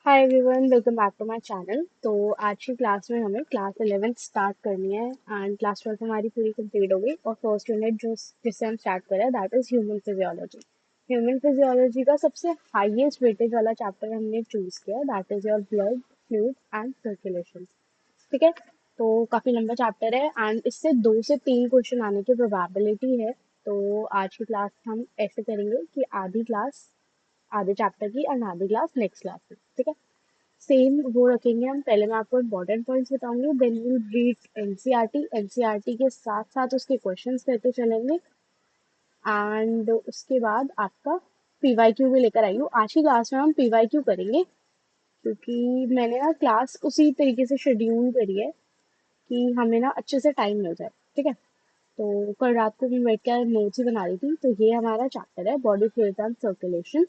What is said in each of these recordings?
Hi everyone, welcome back to my channel. तो आज की क्लास में हमें क्लास 11th स्टार्ट करनी है एंड क्लास 12 हमारी पूरी कंप्लीट हो गई और फर्स्ट यूनिट जो जिससे हम स्टार्ट कर रहे हैं that is human physiology. Human physiology का सबसे हाईएस्ट वेटेज वाला चैप्टर हमने चूज किया, that is your blood fluid and circulation. ठीक है, तो काफी लंबा चैप्टर है एंड इससे 2 से 3 क्वेश्चन आने की प्रोबेबिलिटी है। तो आज की क्लास हम ऐसे करेंगे कि आधी क्लास आधे चैप्टर की और आधी क्लास नेक्स्ट क्लास में। ठीक है, सेम वो रखेंगे हम। पहले मैं आपको इंपॉर्टेंट पॉइंट्स बताऊंगी, then will read NCERT. NCERT के साथ साथ उसके क्वेश्चंस करते चलेंगे एंड उसके बाद आपका पीवाईक्यू भी लेकर आई हूँ। आज की क्लास में हम पीवाईक्यू करेंगे क्योंकि मैंने ना क्लास उसी तरीके से शेड्यूल करी है कि हमें ना अच्छे से टाइम मिल जाए। ठीक है, तो कल रात को मैं बैठ कर नोट्स ही बना रही थी। तो ये हमारा चैप्टर है बॉडी फ्लूइड्स एंड सर्कुलेशन।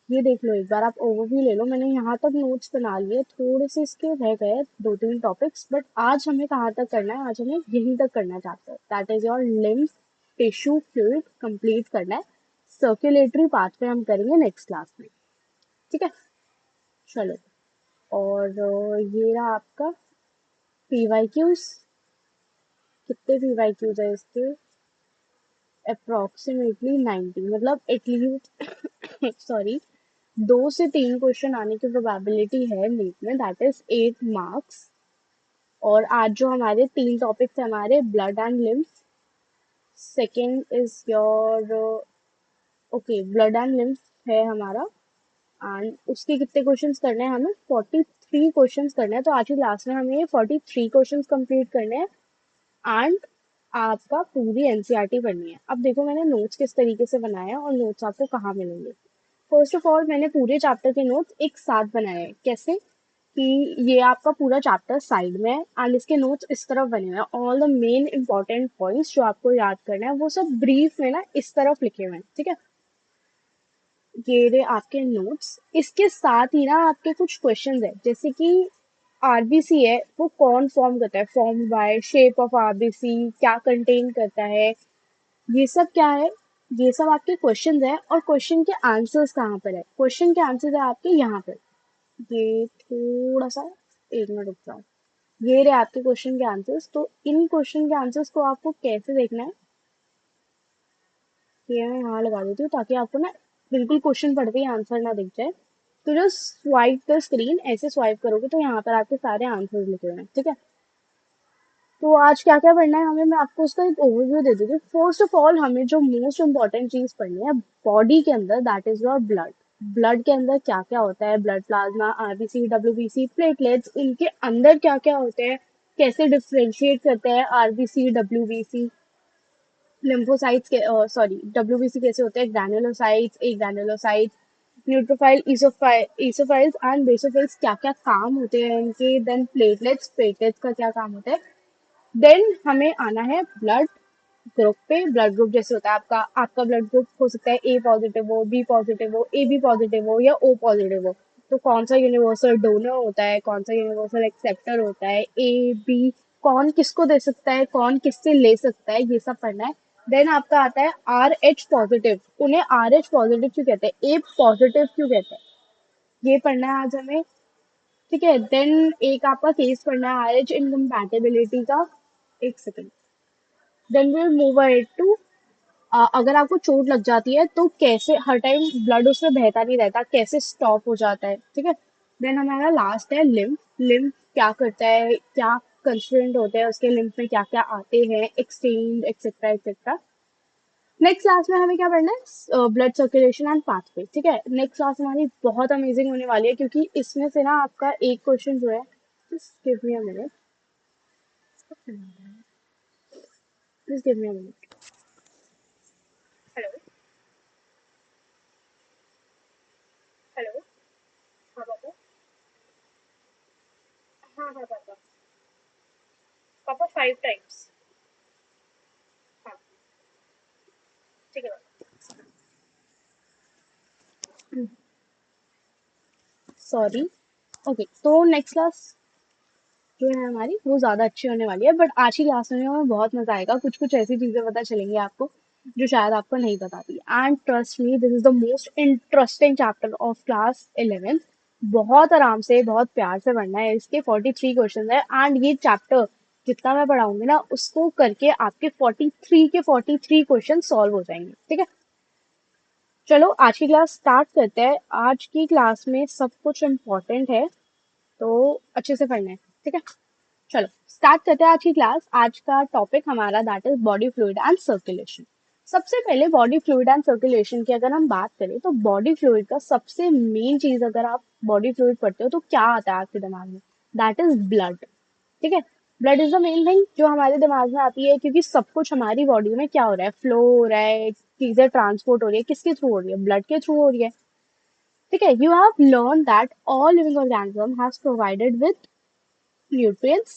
ये देख लो, एक बार आप ओवरव्यू ले लो। मैंने यहाँ तक नोट्स बना लिए, थोड़े से इसके रह गए 2-3 टॉपिक्स, बट आज हमें कहाँ तक करना है, आज हमें यहीं तक करना चाहते हैं। That is your lymph tissue fluid complete करना है। सर्कुलेटरी पार्ट पे हम करेंगे नेक्स्ट क्लास में। ठीक है, चलो। और ये रहा आपका पीवाईक्यूज। कितने पीवाईक्यूज है इसके? अप्रोक्सीमेटली 90, मतलब एटलीस्ट सॉरी 2 से 3 क्वेश्चन आने की प्रोबेबिलिटी है नीट में, दैट इज 8 मार्क्स। और आज जो हमारे 3 टॉपिक्स है हमारे blood and lymph. Second is your okay blood and lymph है हमारा। एंड उसके कितने क्वेश्चंस करने हैं हमें? 43 क्वेश्चंस करने हैं। तो आज की क्लास में हमें ये 43 क्वेश्चंस कंप्लीट करने हैं एंड आपका पूरी एनसीईआरटी पढ़नी है। अब देखो मैंने नोट्स किस तरीके से बनाया है और नोट्स आपको कहाँ मिलेंगे। फर्स्ट ऑफ ऑल मैंने पूरे चैप्टर के नोट्स एक साथ बनाए हैं। कैसे कि ये आपका पूरा चैप्टर साइड में है एंड इसके नोट्स इस तरफ बने हुए हैं। All the main important points जो आपको याद करना है वो सब ब्रीफ में ना इस तरफ लिखे हुए हैं। ठीक है, ये रहे आपके नोट्स। इसके साथ ही ना आपके कुछ क्वेश्चंस है, जैसे कि आरबीसी है वो कौन फॉर्म करता है, form by shape of RBC, क्या कंटेन करता है, ये सब क्या है, ये सब आपके क्वेश्चंस है। और क्वेश्चन के आंसर्स कहाँ पर है? क्वेश्चन के आंसर्स है आपके यहाँ पर। ये थोड़ा सा, एक मिनट रुक जाओ। ये रहे आपके क्वेश्चन के आंसर्स। तो इन क्वेश्चन के आंसर्स को आपको कैसे देखना है, ये मैं यहाँ लगा देती हूँ ताकि आपको ना बिल्कुल क्वेश्चन पढ़ते ही आंसर ना दिख जाए। तो जस्ट स्वाइप द स्क्रीन, ऐसे स्वाइप करोगे तो यहाँ पर आपके सारे आंसर्स लिखे हुए हैं। ठीक है, तो आज क्या क्या पढ़ना है हमें, मैं आपको उसका एक ओवरव्यू दे देती हूँ। फर्स्ट ऑफ ऑल हमें जो मोस्ट इम्पॉर्टेंट चीज पढ़नी है बॉडी के अंदर, that is your blood. Blood के अंदर क्या क्या होता है, blood plasma, RBC, WBC, platelets, इनके अंदर क्या क्या होते हैं, कैसे डिफ्रेंशिएट करते हैं आरबीसी डब्ल्यूबीसी, लिम्फोसाइट्स के सॉरी डब्ल्यूबीसी कैसे होते हैं, granulocytes, agranulocytes, neutrophil, eosinophils and basophils, क्या क्या काम होते हैं इनके। देन प्लेटलेट्स, प्लेटलेट्स का क्या काम होता है। देन हमें आना है ब्लड ग्रुप पे। ब्लड ग्रुप जैसे होता है आपका आपका ब्लड ग्रुप हो सकता है ए पॉजिटिव हो, बी पॉजिटिव हो, ए बी पॉजिटिव हो या ओ पॉजिटिव हो। तो कौन सा यूनिवर्सल डोनर होता है, कौन सा यूनिवर्सल एक्सेप्टर होता है, ए बी, कौन किसको दे सकता है, कौन किससे ले सकता है, ये सब पढ़ना है। देन आपका आता है आर एच पॉजिटिव। उन्हें आर एच पॉजिटिव क्यों कहते हैं, ए पॉजिटिव क्यों कहते हैं, ये पढ़ना है आज हमें। ठीक है, देन एक आपका केस पढ़ना है आर एच इनकम्पैटिबिलिटी का। एक second. Then we move ahead to अगर आपको चोट लग जाती है तो कैसे हर टाइम ब्लड उसमें बहता नहीं रहता, कैसे स्टॉप हो जाता है। ठीक है, देन हमारा लास्ट है लिम्फ। लिम्फ क्या करता है, क्या कंस्टिट्यूएंट होते हैं उसके, लिम्फ में क्या क्या आते हैं, exchange etcetera etcetera. Next class में हमें क्या पढ़ना है, ब्लड सर्कुलेशन एंड पाथवे। ठीक है, नेक्स्ट क्लास हमारी बहुत अमेजिंग होने वाली है क्योंकि इसमें से ना आपका एक क्वेश्चन जो है, just give me a minute, just give me a minute. Hello, hello. हाँ पापा, हाँ हाँ पापा, पापा 5 टाइम्स। हाँ, ठीक है पापा, सॉरी। ओके, तो नेक्स्ट क्लास जो है हमारी वो ज़्यादा अच्छी होने वाली है, बट आज की क्लास में हमें बहुत मज़ा आएगा। कुछ कुछ ऐसी चीज़ें पता चलेंगी आपको जो शायद आपको नहीं पता थी। And trust me, this is the most interesting chapter of class 11। बहुत आराम से, बहुत प्यार से पढ़ना है। इसके 43 क्वेश्चन है एंड ये चैप्टर जितना मैं पढ़ाऊंगी ना, उसको करके आपके 43 के 43 क्वेश्चन सॉल्व हो जाएंगे। ठीक है, चलो आज की क्लास स्टार्ट करते हैं। आज की क्लास में सब कुछ इम्पोर्टेंट है, तो अच्छे से पढ़ना है। ठीक है, चलो स्टार्ट करते हैं आज की क्लास। आज का टॉपिक हमारा that is body fluid and circulation. सबसे पहले बॉडी फ्लूइड एंड सर्कुलेशन की अगर हम बात करें, तो बॉडी फ्लूइड का सबसे मेन चीज, अगर आप बॉडी फ्लूइड पढ़ते हो तो क्या आता है आपके दिमाग में? That is blood. ठीक है, blood is the main thing जो हमारे दिमाग में आती है, क्योंकि सब कुछ हमारी बॉडी में क्या हो रहा है, फ्लो हो रहा है, चीजें ट्रांसपोर्ट हो रही है, किसके थ्रू हो रही है? ब्लड के थ्रू हो रही है। ठीक है, you have learn that all living organism has provided with nutrients,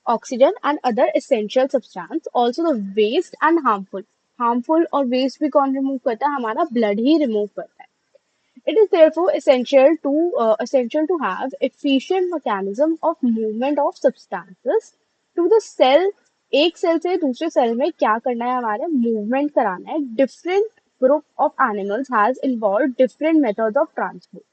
oxygen, and other essential substance. Also the waste and harmful. Harmful और waste भी कौन remove करता है? हमारा blood ही remove करता है. It is therefore essential to have efficient mechanism of movement of substances to the cell. एक cell से दूसरे सेल में क्या करना है? हमारे मूवमेंट कराना है. Different group of animals has involved different methods of transport.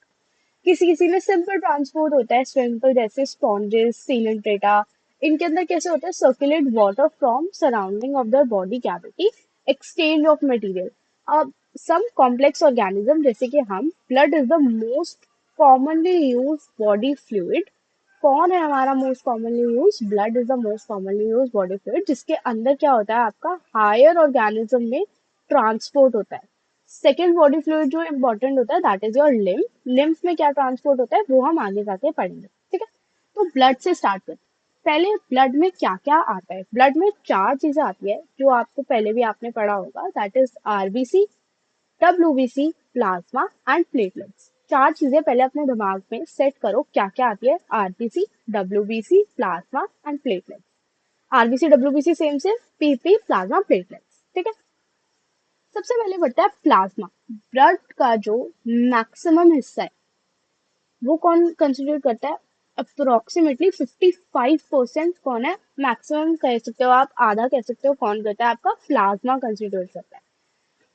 किसी किसी में सिंपल ट्रांसपोर्ट होता है, सिंपल जैसे स्पॉन्जेस, सीलेंट्रेटा। इनके अंदर कैसे होता है? Circulate water from surrounding of the body cavity, exchange of material. अब सम कॉम्प्लेक्स ऑर्गेनिज्म जैसे कि हम, blood is the most commonly use body fluid. कौन है हमारा most commonly use? Blood is the most commonly use body fluid, जिसके अंदर क्या होता है आपका? हायर ऑर्गेनिज्म में ट्रांसपोर्ट होता है। सेकेंड बॉडी फ्लूइड जो इंपॉर्टेंट होता है that is your lymph. Lymph में क्या ट्रांसपोर्ट होता है वो हम आगे जाके पढ़ेंगे। ठीक है, तो ब्लड से स्टार्ट करते हैं। पहले ब्लड में क्या क्या आता है? ब्लड में चार चीजें आती है जो आपको पहले भी आपने पढ़ा होगा, that is RBC, WBC, plasma and platelets. चार चीजें पहले अपने दिमाग में सेट करो, क्या क्या आती है? RBC, WBC, plasma and platelets. RBC WBC same से, पीपी, प्लाज्मा, प्लेटलेट्स। ठीक है, सबसे पहले बढ़ता है प्लाज्मा। ब्लड का जो मैक्सिमम हिस्सा है वो कौन कंसिडर करता है? अप्रोक्सीमेटली 55% कौन है? मैक्सिमम कह सकते हो आप, आधा कह सकते हो, कौन करता है? आपका प्लाज्मा कंसिडर करता है।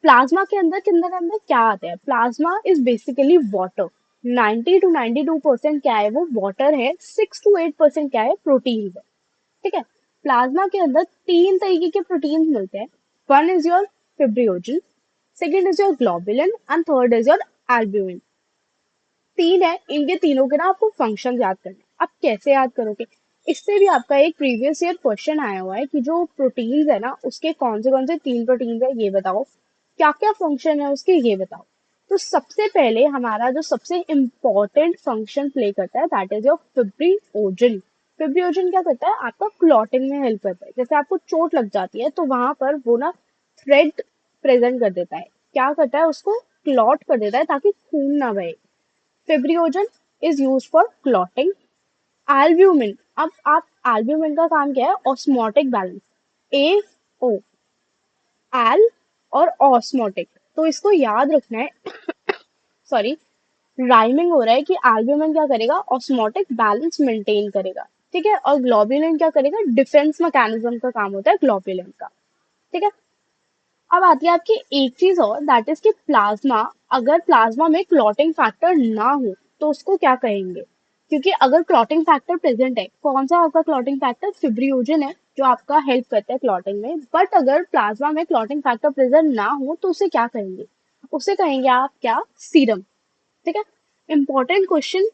प्लाज्मा के अंदर अंदर अंदर क्या आता है? Plasma is basically water. 90 to 92% क्या है? वो वाटर है। 6 to 8% क्या है? प्रोटीन है। ठीक है, प्लाज्मा के अंदर तीन तरीके के प्रोटीन मिलते हैं। One is your fibrinogen, second is your globulin and third is your albumin. तीन है, इनके तीनों के ना आपको फंक्शन याद करने हैं। आप कैसे याद करोगे? इससे भी आपका एक प्रीवियस ईयर क्वेश्चन आया हुआ है कि जो प्रोटीन्स है ना, उसके कौन से तीन प्रोटीन्स है ये बताओ, क्या क्या फंक्शन है उसके ये बताओ। तो सबसे पहले हमारा जो सबसे इम्पोर्टेंट फंक्शन प्ले करता है दैट इज योर फिब्रियोजन। फिब्रियोजन क्या करता है? आपका क्लॉटिंग में हेल्प करता है। जैसे आपको चोट लग जाती है तो वहां पर वो ना थ्रेड प्रेजेंट कर देता है। क्या करता है? उसको क्लॉट कर देता है ताकि खून ना बहे। Fibrinogen is use for clotting. Albumin, अब आप एल्ब्यूमिन का काम क्या है? Osmotic balance. A O, L और ऑस्मोटिक, तो इसको याद रखना है। सॉरी, राइमिंग हो रहा है कि एल्ब्यूमिन क्या करेगा? ऑस्मोटिक बैलेंस मेंटेन करेगा। ठीक है, और ग्लोबुलिन क्या करेगा? डिफेंस मैकेनिज्म का काम होता है ग्लोबुलिन का। ठीक है, अब आती है आपकी एक चीज और, दैट इज कि प्लाज्मा, अगर प्लाज्मा में क्लॉटिंग फैक्टर ना हो तो उसको क्या कहेंगे? क्योंकि अगर क्लॉटिंग फैक्टर प्रेजेंट है, कौन सा आपका क्लॉटिंग फैक्टर? फिब्रियोजन है जो आपका हेल्प करता है क्लॉटिंग में। बट अगर प्लाज्मा में क्लॉटिंग फैक्टर प्रेजेंट ना हो तो उसे क्या कहेंगे? उसे कहेंगे आप क्या? सीरम। ठीक है, important question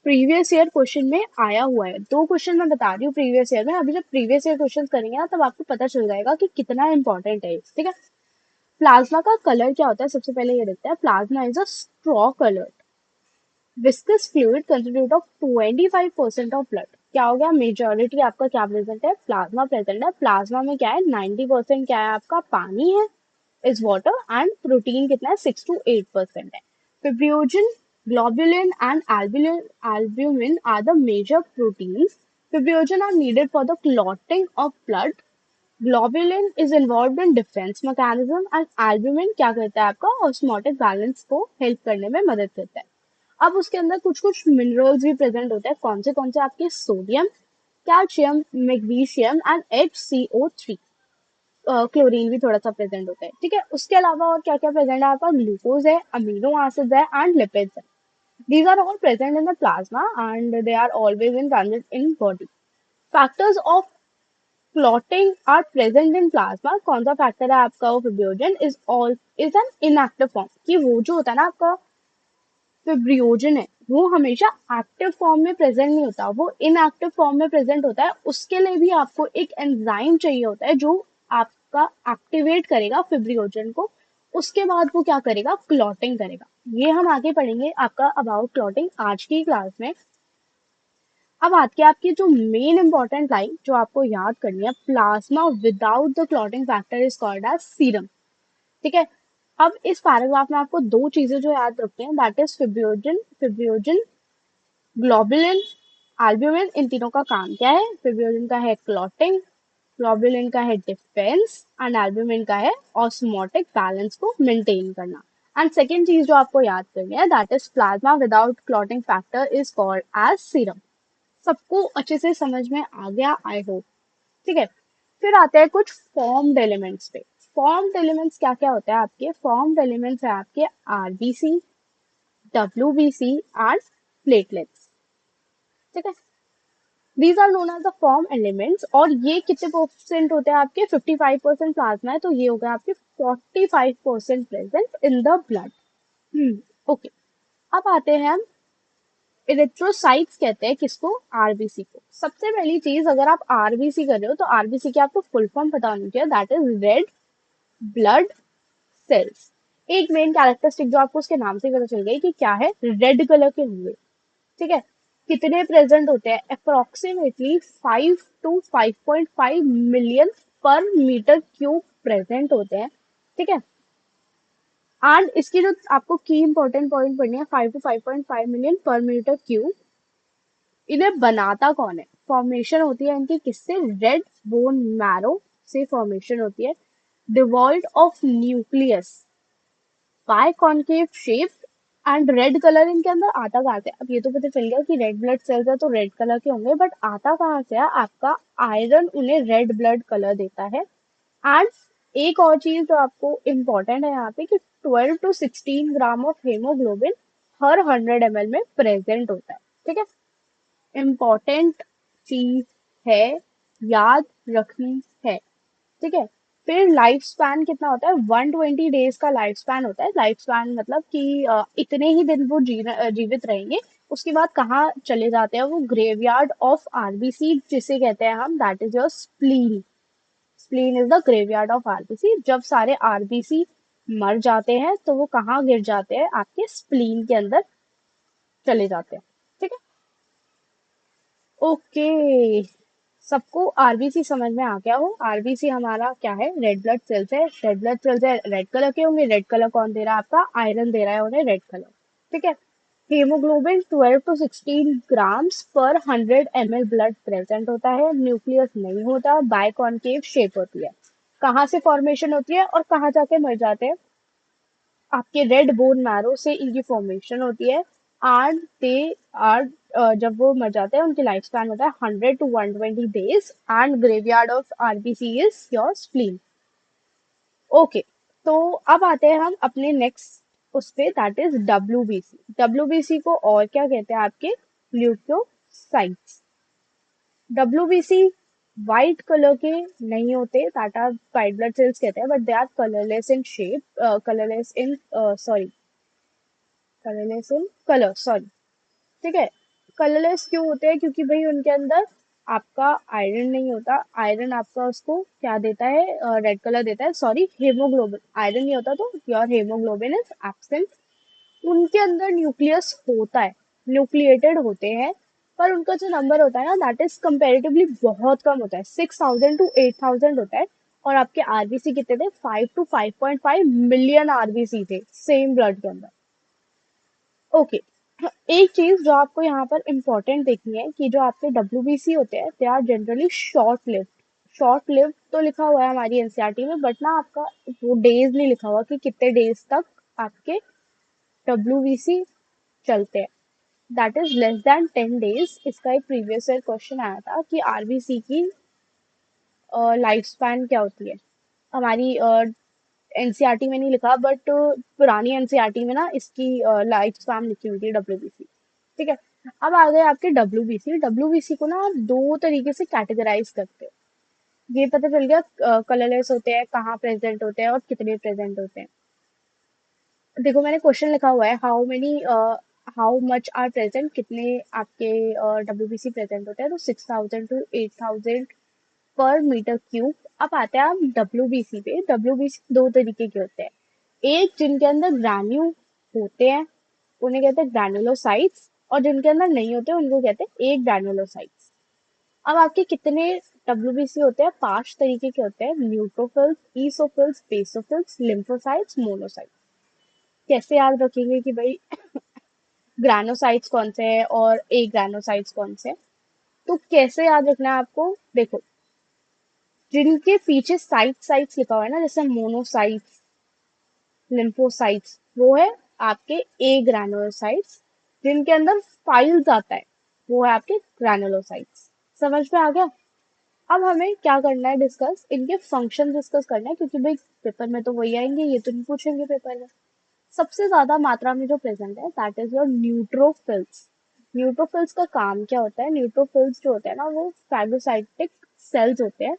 previous year question में आया हुआ है। दो क्वेश्चन मैं बता रही हूँ प्रीवियस ईयर में। अभी जब प्रीवियस ईयर क्वेश्चन करेंगे ना तब आपको पता चल जाएगा कि कितना इंपॉर्टेंट है। ठीक है, प्लाज्मा का कलर क्या होता है? सबसे पहले ये देखते हैं। Plasma is a straw colour viscous fluid constitute of 25% of blood. क्या हो गया? मेजोरिटी आपका क्या प्रेजेंट है? प्लाज्मा प्रेजेंट है। प्लाज्मा में क्या है? 90% क्या है आपका? पानी है, इज वाटर, एंड प्रोटीन कितना है? 6 to 8% है। Fibrinogen, globulin and albumin are the major proteins. Fibrinogen are needed for the clotting of blood. Globulin is involve in defence mechanism and albumin क्या करता है आपका? ऑस्मोटिक बैलेंस को help करने में मदद करता है। अब उसके अंदर कुछ कुछ मिनरल्स भी प्रेजेंट होते हैं। कौन से आपके? Sodium, calcium, magnesium and HCO3। Chlorine भी थोड़ा सा प्रेजेंट होता है, ठीक है। उसके अलावा और क्या क्या प्रेजेंट है आपका, ग्लूकोज है, अमीनो एसिड्स है एंड लिपिड्स है। These are all present in the plasma and they are always in transit in body. Factors of clotting are present in plasma. कौन सा फैक्टर है आपका, वो फिब्रियोजन इज एन इनएक्टिव फॉर्म, कि वो जो होता है ना आपका फिब्रियोजन है, वो हमेशा एक्टिव फॉर्म में प्रेजेंट नहीं होता, वो इनएक्टिव फॉर्म में प्रेजेंट होता है। उसके लिए भी आपको एक एंजाइम चाहिए होता है जो आपका एक्टिवेट करेगा फिब्रियोजन को। उसके बाद वो क्या करेगा, क्लॉटिंग करेगा। ये हम आगे पढ़ेंगे आपका अबाउट क्लॉटिंग आज की क्लास में। अब आती है आपकी जो मेन इंपॉर्टेंट लाइन जो आपको याद करनी है, plasma without the clotting factor is called as serum, ठीक है। अब इस पैराग्राफ में आपको दो चीजें जो याद रखनी है, दैट इज फिब्रियोजन, ग्लोबुलिन, एल्ब्यूमिन। इन तीनों का काम क्या है, फिब्रियोजन का है क्लॉटिंग, ग्लोबुलिन का है डिफेंस एंड एल्ब्यूमिन का है ऑस्मोटिक बैलेंस को मेंटेन करना। एंड सेकेंड चीज जो आपको याद करनी है, that is plasma without clotting factor is called as serum. सबको अच्छे से समझ में आ गया, आई होप, ठीक है। फिर आते हैं कुछ फॉर्म्ड एलिमेंट्स पे। फॉर्म्ड एलिमेंट्स क्या क्या होते हैं आपके, फॉर्म्ड एलिमेंट्स है आपके आरबीसी, डब्ल्यूबीसी एंड प्लेटलेट्स, ठीक है। These are known as the form elements. और ये कितने परसेंट होते हैं आपके, 55% प्लाज्मा है, तो ये हो गया आपके 45% present in the blood. Okay, अब आते हैं हम इलेक्ट्रोसाइट्स कहते हैं किसको, आरबीसी को। सबसे पहली चीज, अगर आप आरबीसी कर रहे हो तो आरबीसी की आपको फुल फॉर्म पता होनी चाहिए, that is red blood cells. एक मेन कैरेक्टरिस्टिक जो आपको उसके नाम से ही पता चल गई कि क्या है, रेड कलर के होंगे, ठीक है। कितने प्रेजेंट होते हैं, अप्रोक्सीमेटली 5 to 5.5 मिलियन पर मीटर क्यूब प्रेजेंट होते हैं, ठीक है। एंड इसकी जो आपको की इंपॉर्टेंट पॉइंट पढ़नी है, 5 to 5.5 मिलियन पर मीटर क्यूब। इन्हें बनाता कौन है, फॉर्मेशन होती है इनकी किससे, रेड बोन मैरो से फॉर्मेशन होती है, devoid of nucleus, biconcave shape. And red colour इनके अंदर आता कहाँ से, अब ये तो पता चल गया कि रेड ब्लड सेल्स है तो रेड कलर के होंगे, बट आता कहाँ से है आपका, आयरन उन्हें रेड ब्लड कलर देता है। एंड एक और चीज जो आपको इम्पोर्टेंट है यहाँ पे, कि 12 to 16 gram of haemoglobin her 100 ml में प्रेजेंट होता है, ठीक है। इम्पोर्टेंट चीज है, याद रखनी है, ठीक है। फिर लाइफ स्पैन कितना होता है, 120 डेज का लाइफ स्पैन होता है। लाइफ स्पैन मतलब कि इतने ही दिन वो जीवित रहेंगे। उसके बाद कहाँ चले जाते हैं वो, ग्रेवयार्ड ऑफ आरबीसी जिसे कहते हैं हम, that is your spleen. Spleen is the graveyard of RBC. जब सारे आरबीसी मर जाते हैं तो वो कहाँ गिर जाते हैं, आपके स्प्लीन के अंदर चले जाते हैं, ठीक है। ओके, सबको आरबीसी समझ में आ गया हो। आरबीसी हमारा क्या है, रेड ब्लड सेल्स है। रेड ब्लड सेल्स है, रेड कलर के होंगे। रेड कलर कौन दे रहा है आपका, आयरन दे रहा है उन्हें रेड कलर, ठीक है। हीमोग्लोबिन 12 to 16 ग्राम्स पर 100 ml ब्लड प्रेजेंट होता है। न्यूक्लियस नहीं होता, बायकॉन्केव शेप होती है। कहाँ से फॉर्मेशन होती है और कहाँ जाके मर जाते हैं, आपके रेड बोन मैरो से इनकी फॉर्मेशन होती है। एंड दे आर, जब वो मर जाते हैं उनकी लाइफ स्पैन होता है 100 to 120 days. And graveyard of RBC is your spleen. Okay, तो अब आते हैं हम अपने नेक्स्ट उस पे, दैट इज डब्ल्यूबीसी। डब्ल्यूबीसी को और क्या कहते हैं आपके, ल्यूकोसाइट्स। डब्ल्यूबीसी व्हाइट कलर के नहीं होते, that are white blood cells कहते हैं, but they are colourless in shape, colourless in sorry colourless in colour, sorry, ठीक है। कलरलेस क्यों होते हैं, क्योंकि भाई उनके अंदर आपका आयरन नहीं होता। आयरन आपका उसको क्या देता है, रेड कलर देता है, सॉरी हीमोग्लोबिन। आयरन नहीं होता तो योर हीमोग्लोबिन इज एब्सेंट। उनके अंदर न्यूक्लियस होता है, न्यूक्लिएटेड होते हैं, पर उनका जो नंबर होता है ना, दैट इज कंपेरेटिवली बहुत कम होता है, 6,000 to 8,000 होता है। और आपके आरबीसी कितने थे, 5 to 5.5 मिलियन आरबीसी थे सेम ब्लड के अंदर। ओके, एक चीज जो आपको यहाँ पर इम्पोर्टेंट देखनी है, कि जो आपके डब्ल्यूबीसी होते हैं they are generally short lived. Short lived तो लिखा हुआ है हमारी एनसीईआरटी में, बट ना आपका वो डेज नहीं लिखा हुआ कि कितने डेज तक आपके डब्ल्यूबीसी चलते हैं। That is less than 10 days. इसका एक प्रीवियस ईयर क्वेश्चन आया था कि आरबीसी की लाइफ स्पैन क्या होती है, हमारी एनसीईआरटी में नहीं लिखा, बट पुरानी एनसीईआरटी में ना इसकी लाइफ स्पैन लिखी हुई थी डब्ल्यूबीसी। ठीक है। अब आ गए आपके डब्ल्यूबीसी। डब्ल्यूबीसी को ना आप दो तरीके से कैटेगराइज करते हो। ये पता चल गया कलरलेस होते हैं, कहाँ प्रेजेंट होते हैं और कितने प्रेजेंट होते हैं। देखो मैंने क्वेश्चन लिखा हुआ है, हाउ मच आर प्रेजेंट, कितने आपके डब्ल्यूबीसी प्रेजेंट होते हैं, तो 6,000 to 8,000 पर मीटर क्यूब। अब आते हैं हम डब्ल्यूबीसी पे। डब्ल्यूबीसी दो तरीके के होते हैं। एक जिनके अंदर ग्रैन्यू होते हैं उन्हें कहते हैं ग्रैनुलोसाइट्स, और जिनके अंदर नहीं होते उनको कहते हैं एक ग्रैनुलोसाइट्स। अब आपके कितने डब्ल्यूबीसी होते हैं? पांच तरीके के होते हैं: neutrophils, eosinophils, basophils, lymphocytes, monocytes. कैसे याद रखेंगे कि भाई ग्रैनोसाइट्स कौन से हैं और ए ग्रैनोसाइट्स कौन से हैं? तो कैसे याद रखना है आपको? देखो, जिनके पीछे साइट्स लिखा हुआ है ना, जैसे मोनोसाइट्स, लिम्फोसाइट्स, वो है आपके ए ग्रैनुलोसाइट्स। जिनके अंदर फाइल्स आता है वो है आपके ग्रैनुलोसाइट्स। समझ में आ गया? अब हमें क्या करना है? डिस्कस इनके फंक्शन डिस्कस करना है, क्योंकि भाई पेपर में तो वही आएंगे, ये तो नहीं पूछेंगे पेपर में। सबसे ज्यादा मात्रा में जो प्रेजेंट है that is your neutrophils. Neutrophils का काम क्या होता है? न्यूट्रोफिल्स जो होते हैं ना, वो फैगोसाइटिक सेल्स होते हैं।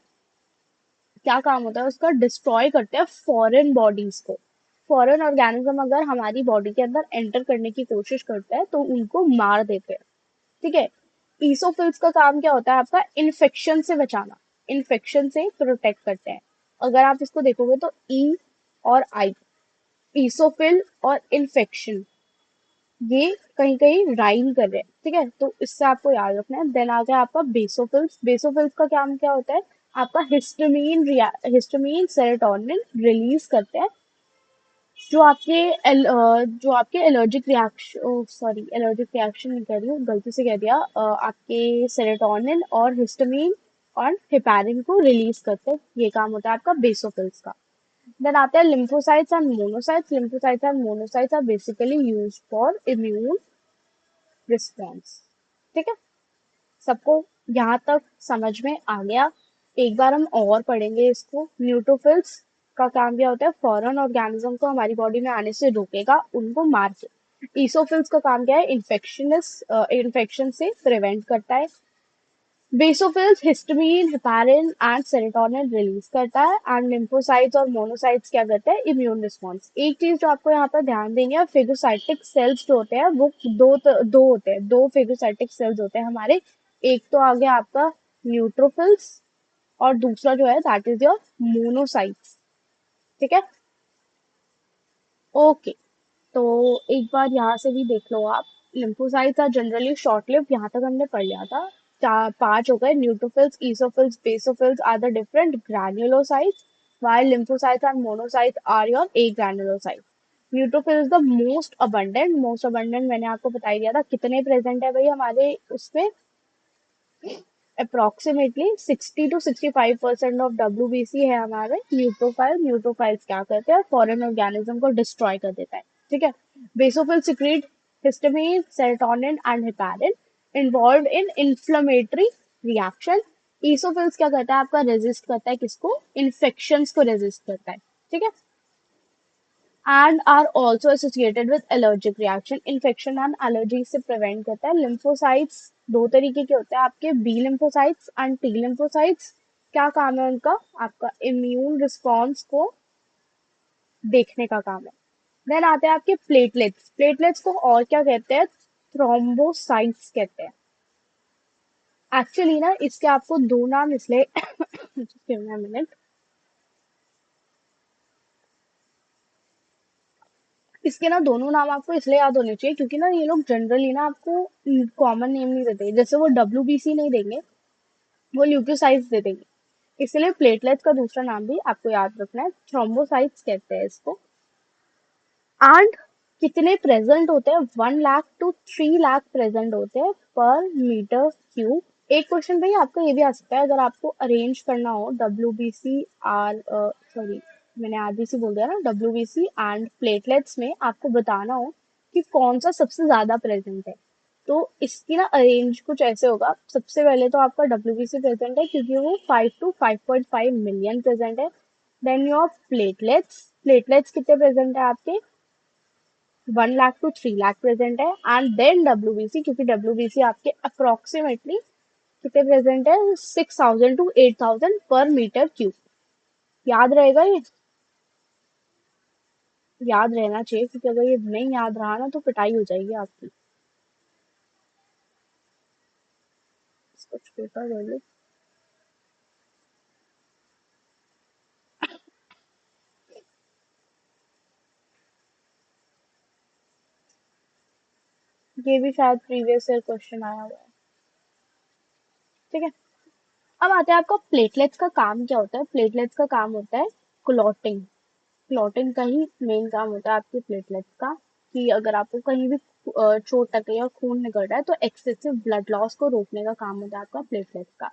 क्या काम होता है उसका? डिस्ट्रॉय करते हैं फॉरेन बॉडीज को। फॉरेन ऑर्गेनिज्म अगर हमारी बॉडी के अंदर एंटर करने की कोशिश करता है तो उनको मार देते हैं। ठीक है। ईसोफिल्स का काम क्या होता है? आपका इन्फेक्शन से बचाना, इन्फेक्शन से प्रोटेक्ट करते हैं। अगर आप इसको देखोगे तो ई और आई, ईसोफिल और इन्फेक्शन, ये कहीं कहीं राइम कर रहे हैं। ठीक है, तो इससे आपको याद रखना है। देन आ गया आपका बेसोफिल्स। बेसोफिल्स का काम क्या होता है? आपका हिस्टामीन सेरोटोनिन रिलीज करते हैं, जो आपके allergic reaction, sorry allergic reaction नहीं कह रही हूँ, गलती से कह दिया, आपके सेरोटोनिन और हिस्टामीन और हेपारिन को रिलीज करते हैं। ये काम होता है आपका बेसोफिल्स का। देन आते हैं lymphocytes and monocytes. Lymphocytes and monocytes are basically used for immune response. ठीक है, सबको यहाँ तक समझ में आ गया? एक बार हम और पढ़ेंगे इसको। न्यूट्रोफिल्स का काम क्या होता है? फॉरेन ऑर्गेनिज्म को हमारी बॉडी में आने से रोकेगा, उनको मार के। ईसोफिल्स का काम क्या है? इन्फेक्शन से प्रिवेंट करता है। Basophils histamine, heparin and serotonin release करता है। एंड लिम्फोसाइट्स और मोनोसाइट्स क्या करते हैं? Immune response. एक चीज जो आपको यहाँ पर ध्यान देंगे, फेगोसाइटिक सेल्स जो होते हैं वो दो होते हैं, दो फेगोसाइटिक सेल्स होते हैं हमारे। एक तो आ गया आपका न्यूट्रोफिल्स, और दूसरा जो है दैट इज योर मोनोसाइट्स। ठीक है, ओके। तो एक बार यहाँ से भी देख लो आप। Lymphocytes are generally short live, यहाँ तक हमने पढ़ लिया था। चार पांच हो गए: neutrophils, eosinophils, basophils are the different granulocytes, while lymphocytes and monocytes are your A granulocytes. Neutrophil is the most abundant मैंने आपको बता ही दिया था। कितने प्रेजेंट है भाई हमारे उसमें? अप्रोक्सीमेटली 60 to 65% ऑफ डब्ल्यूबीसी है हमारे न्यूट्रोफाइल। न्यूट्रोफाइल्स क्या करते हैं? फॉरेन ऑर्गेनिज्म को डिस्ट्रॉय कर देता है। ठीक है। Basophil secrete histamine, serotonin and heparin involve in inflammatory reaction. Eosinophils क्या करता है? आपका रेजिस्ट करता है किसको? इन्फेक्शंस को रेजिस्ट करता है। ठीक है, and are also associated with allergic reaction. Infection and allergy से प्रिवेंट करता है। लिम्फोसाइट्स दो तरीके के होते हैं आपके: B lymphocytes and T lymphocytes. क्या काम है उनका? आपका इम्यून रिस्पॉन्स को देखने का काम है। देन आते हैं आपके प्लेटलेट्स। प्लेटलेट्स को और क्या कहते हैं? थ्रोम्बोसाइट्स कहते हैं। एक्चुअली ना इसके आपको दो नाम इसलिए मिनट, इसके ना दोनों नाम आपको इसलिए याद होने चाहिए क्योंकि ना ये लोग जनरली ना आपको कॉमन नेम नहीं देते। जैसे वो डब्ल्यूबीसी नहीं देंगे, वो ल्यूकोसाइट्स दे देंगे। इसलिए प्लेटलेट्स का दूसरा नाम भी आपको याद रखना है, थ्रोम्बोसाइट्स कहते हैं इसको। एंड कितने प्रेजेंट होते हैं? 1 लाख to 3 लाख प्रेजेंट होते हैं पर मीटर क्यूब। एक क्वेश्चन भाई आपका ये भी आ सकता है, अगर आपको अरेंज करना हो डब्ल्यूबीसी आर, सॉरी मैंने आरबीसी बोल दिया ना, डब्ल्यूबीसी एंड प्लेटलेट्स में आपको बताना हो कि कौन सा सबसे ज्यादा प्रेजेंट है, तो इसकी ना अरेंज कुछ ऐसे होगा। सबसे पहले तो आपका डब्ल्यूबीसी प्रेजेंट है क्योंकि वो 5 to 5.5 मिलियन प्रेजेंट है। देन योर प्लेटलेट्स, प्लेटलेट्स कितने प्रेजेंट है आपके, 1 लाख टू 3 लाख प्रेजेंट है। एंड देन डब्ल्यूबीसी, क्योंकि डब्ल्यूबीसी आपके अप्रोक्सीमेटली कितने प्रेजेंट है, 6,000 to 8,000 पर मीटर क्यूब। याद रहेगा ये, याद रहना चाहिए, क्योंकि अगर ये नहीं याद रहा ना तो पिटाई हो जाएगी आपकी। कुछ पेपर ले लो। ये भी शायद प्रीवियस ईयर क्वेश्चन आया हुआ है। ठीक है, अब आते हैं आपका प्लेटलेट्स का काम क्या होता है। प्लेटलेट्स का काम होता है क्लॉटिंग। क्लॉटिंग का ही मेन काम होता है आपके प्लेटलेट्स का, कि अगर आपको कहीं भी चोट लग गई और खून निकल रहा है तो एक्सेसिव ब्लड लॉस को रोकने का काम होता है आपका प्लेटलेट्स का।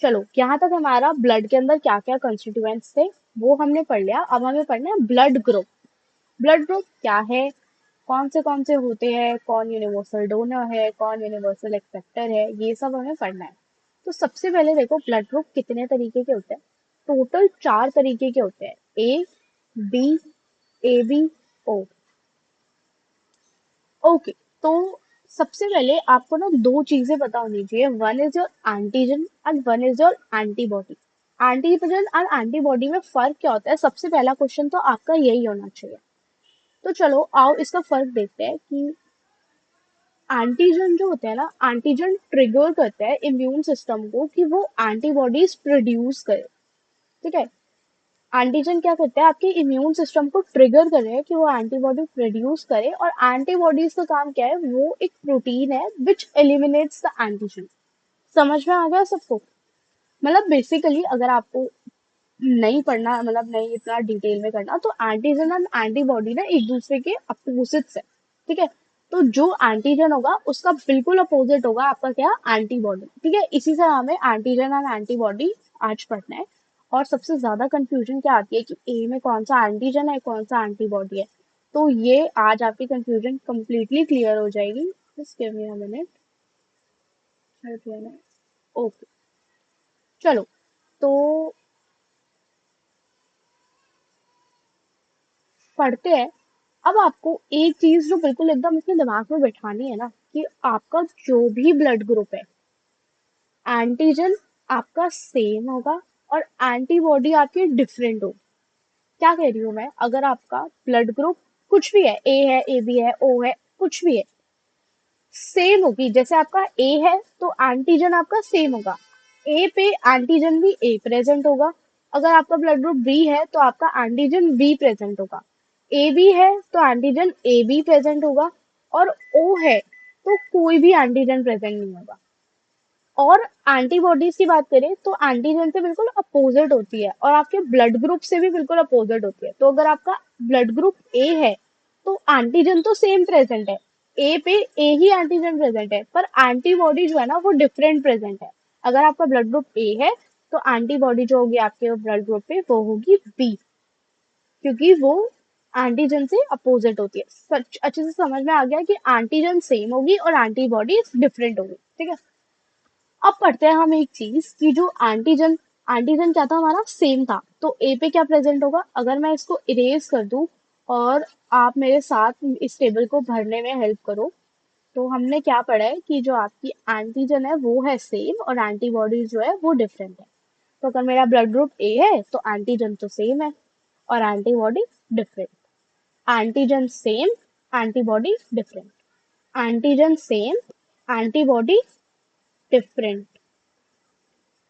चलो, यहाँ तक हमारा ब्लड के अंदर क्या क्या कंस्टिट्यूएंट्स थे वो हमने पढ़ लिया। अब हमें पढ़ना है ब्लड ग्रुप। ब्लड ग्रुप क्या है, कौन से होते हैं, कौन यूनिवर्सल डोनर है, कौन यूनिवर्सल एक्सेप्टर है, ये सब हमें पढ़ना है। तो सबसे पहले देखो ब्लड ग्रुप कितने तरीके के होते हैं। टोटल 4 तरीके के होते हैं, A, B, A B, O. Okay, तो सबसे पहले आपको ना दो चीजें पता होनी चाहिए, one is your antigen and one is your antibody. Antigen और एंटीबॉडी में फर्क क्या होता है, सबसे पहला क्वेश्चन तो आपका यही होना चाहिए। तो चलो आओ इसका फर्क देखते हैं कि एंटीजन जो होते हैं ना, एंटीजन ट्रिगर करते हैं इम्यून सिस्टम को कि वो एंटीबॉडीज प्रोड्यूस करे। ठीक है, एंटीजन क्या करते हैं, आपके इम्यून सिस्टम को ट्रिगर कर रहे हैं कि वो एंटीबॉडी प्रोड्यूस करे। और एंटीबॉडीज का काम क्या है, वो एक प्रोटीन है विच एलिमिनेट्स द एंटीजन। समझ में आ गया सबको। मतलब बेसिकली अगर आपको नहीं पढ़ना, मतलब नहीं इतना डिटेल में करना, तो एंटीजन और एंटीबॉडी ना एक दूसरे के अपोजिट्स है। ठीक है, तो जो एंटीजन होगा उसका बिल्कुल अपोजिट होगा आपका क्या, एंटीबॉडी। ठीक है, इसी से हमें एंटीजन और एंटीबॉडी आज पढ़ना है। और सबसे ज्यादा कंफ्यूजन क्या आती है कि ए में कौन सा एंटीजन है कौन सा एंटीबॉडी है। तो ये आज आपकी कंफ्यूजन कंप्लीटली क्लियर हो जाएगी। Just give me a minute. Okay, चलो, तो पढ़ते हैं। अब आपको एक चीज जो बिल्कुल एकदम अपने दिमाग में बैठानी है ना, कि आपका जो भी ब्लड ग्रुप है, एंटीजन आपका सेम होगा और एंटीबॉडी आपकी डिफरेंट हो। क्या कह रही हूँ मैं, अगर आपका ब्लड ग्रुप कुछ भी है, ए है, ए बी है, ओ है, कुछ भी है, सेम होगी। जैसे आपका ए है तो एंटीजन आपका सेम होगा, ए पे एंटीजन भी ए प्रेजेंट होगा। अगर आपका ब्लड ग्रुप बी है तो आपका एंटीजन बी प्रेजेंट होगा। ए बी है तो एंटीजन ए बी प्रेजेंट होगा। और ओ है तो कोई भी एंटीजन प्रेजेंट नहीं होगा। और एंटीबॉडीज की बात करें तो एंटीजन से बिल्कुल अपोजिट होती है और आपके ब्लड ग्रुप से भी बिल्कुल अपोजिट होती है। तो अगर आपका ब्लड ग्रुप ए है तो एंटीजन तो सेम प्रेजेंट है, ए पे ए ही एंटीजन प्रेजेंट है, पर एंटीबॉडी जो है ना वो डिफरेंट प्रेजेंट है। अगर आपका ब्लड ग्रुप ए है तो एंटीबॉडी जो होगी आपके ब्लड ग्रुप पे वो होगी बी, क्योंकि वो एंटीजन से अपोजिट होती है। सच अच्छे से समझ में आ गया कि एंटीजन सेम होगी और एंटीबॉडी डिफरेंट होगी। ठीक है, अब पढ़ते हैं हम एक चीज कि जो एंटीजन, एंटीजन क्या था हमारा, सेम था, तो ए पे क्या प्रेजेंट होगा। अगर मैं इसको इरेज कर दूं और आप मेरे साथ इस टेबल को भरने में हेल्प करो, तो हमने क्या पढ़ा है कि जो आपकी एंटीजन है वो है सेम और एंटीबॉडी जो है वो डिफरेंट है। तो अगर मेरा ब्लड ग्रुप ए है तो एंटीजन तो सेम है और antibody different. Antigen same, antibody different. Antigen same, antibody different.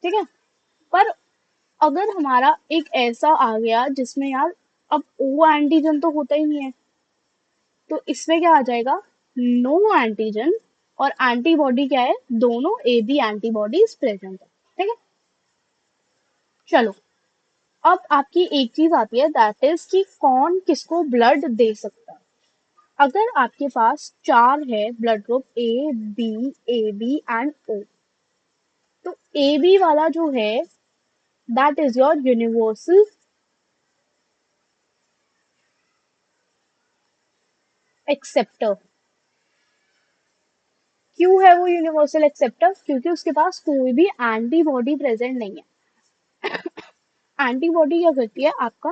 ठीक है, पर अगर हमारा एक ऐसा आ गया जिसमें यार अब ओ एंटीजन तो होता ही नहीं है, तो इसमें क्या आ जाएगा, नो एंटीजन। और एंटीबॉडी क्या है, दोनों ए बी एंटीबॉडीज प्रेजेंट है। ठीक है, चलो, अब आपकी एक चीज आती है दैट इज कि कौन किसको ब्लड दे सकता है। अगर आपके पास 4 है blood group, A B and O, तो ए बी वाला जो है that is your universal acceptor. क्यों है वो यूनिवर्सल एक्सेप्टर, क्योंकि उसके पास कोई भी एंटीबॉडी प्रेजेंट नहीं है। एंटीबॉडी क्या करती है, आपका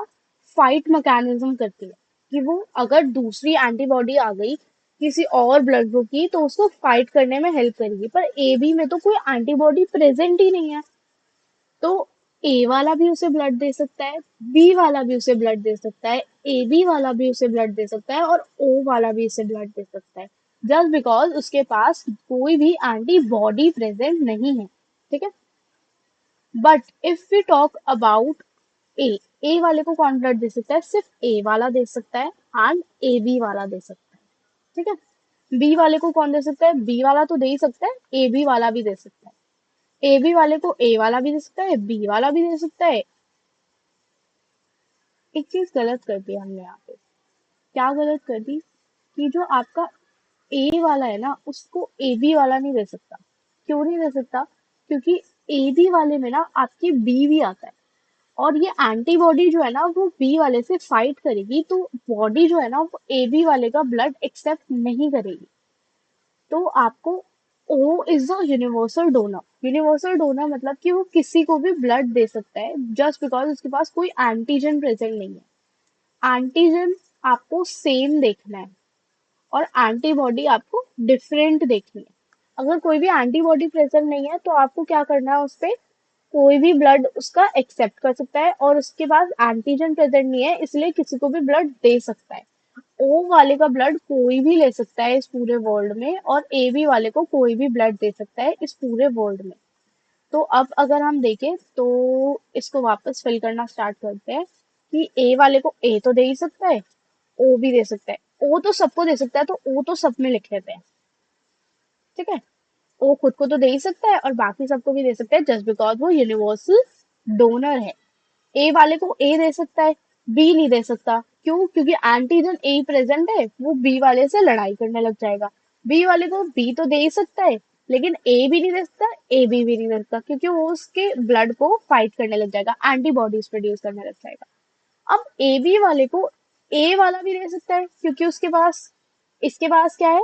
फाइट मैकेनिज्म करती है, कि वो अगर दूसरी एंटीबॉडी आ गई किसी और ब्लड ग्रुप की तो उसको फाइट करने में हेल्प करेगी, पर ए बी में तो कोई एंटीबॉडी प्रेजेंट ही नहीं है। तो ए वाला भी उसे ब्लड दे सकता है, बी वाला भी उसे ब्लड दे सकता है, ए बी वाला भी उसे ब्लड दे सकता है, और ओ वाला भी उसे ब्लड दे सकता है, जस्ट बिकॉज उसके पास कोई भी एंटीबॉडी प्रेजेंट नहीं है। ठीक है। But if we talk about A, A वाले को कौन ब्लड दे सकता है, सिर्फ ए वाला दे सकता है, एंड ए बी वाला दे सकता है। ठीक है। बी वाले को कौन दे सकता है, बी वाला तो दे ही सकता है, ए बी वाला भी दे सकता है, ए बी वाले को ए वाला भी दे सकता है, बी वाला भी दे सकता है। एक चीज गलत कर दी हमने यहाँ पे। क्या गलत कर दी, कि जो आपका ए वाला है ना उसको ए बी वाला नहीं दे सकता। क्यों नहीं दे सकता, क्योंकि ए बी वाले में ना आपकी बी भी आता है, और ये एंटीबॉडी जो है ना वो बी वाले से फाइट करेगी, तो बॉडी जो है ना वो ए बी वाले का ब्लड एक्सेप्ट नहीं करेगी। तो आपको O is the universal donor. Universal donor मतलब कि वो किसी को भी ब्लड दे सकता है, जस्ट बिकॉज उसके पास कोई एंटीजन प्रेजेंट नहीं है। एंटीजन आपको सेम देखना है, और एंटीबॉडी आपको डिफरेंट देखनी है। अगर कोई भी एंटीबॉडी प्रेजेंट नहीं है तो आपको क्या करना है, उस पे कोई भी ब्लड उसका एक्सेप्ट कर सकता है, और उसके पास एंटीजन प्रेजेंट नहीं है इसलिए किसी को भी ब्लड दे सकता है। ओ वाले का ब्लड कोई भी ले सकता है इस पूरे वर्ल्ड में, और ए बी वाले को कोई भी ब्लड दे सकता है इस पूरे वर्ल्ड में। तो अब अगर हम देखें तो इसको वापस फिल करना स्टार्ट करते हैं, कि ए वाले को ए तो दे ही सकता है, ओ भी दे सकता है, ओ तो सबको दे सकता है, तो ओ तो सब में लिख लेते हैं। ठीक है। ओ खुद को तो दे ही सकता है और बाकी सबको भी दे सकता है, जस्ट बिकॉज वो यूनिवर्सल डोनर है। ए वाले को ए दे सकता है, बी नहीं दे सकता। क्यों, क्योंकि एंटीजन ए प्रेजेंट है, वो बी वाले से लड़ाई करने लग जाएगा। बी वाले को बी तो दे ही सकता है, लेकिन ए भी नहीं दे सकता, ए बी भी नहीं दे सकता, क्योंकि वो उसके ब्लड को फाइट करने लग जाएगा, एंटीबॉडीज प्रोड्यूस करने लग जाएगा। अब ए बी वाले को ए वाला भी दे सकता है, क्योंकि उसके पास, इसके पास क्या है,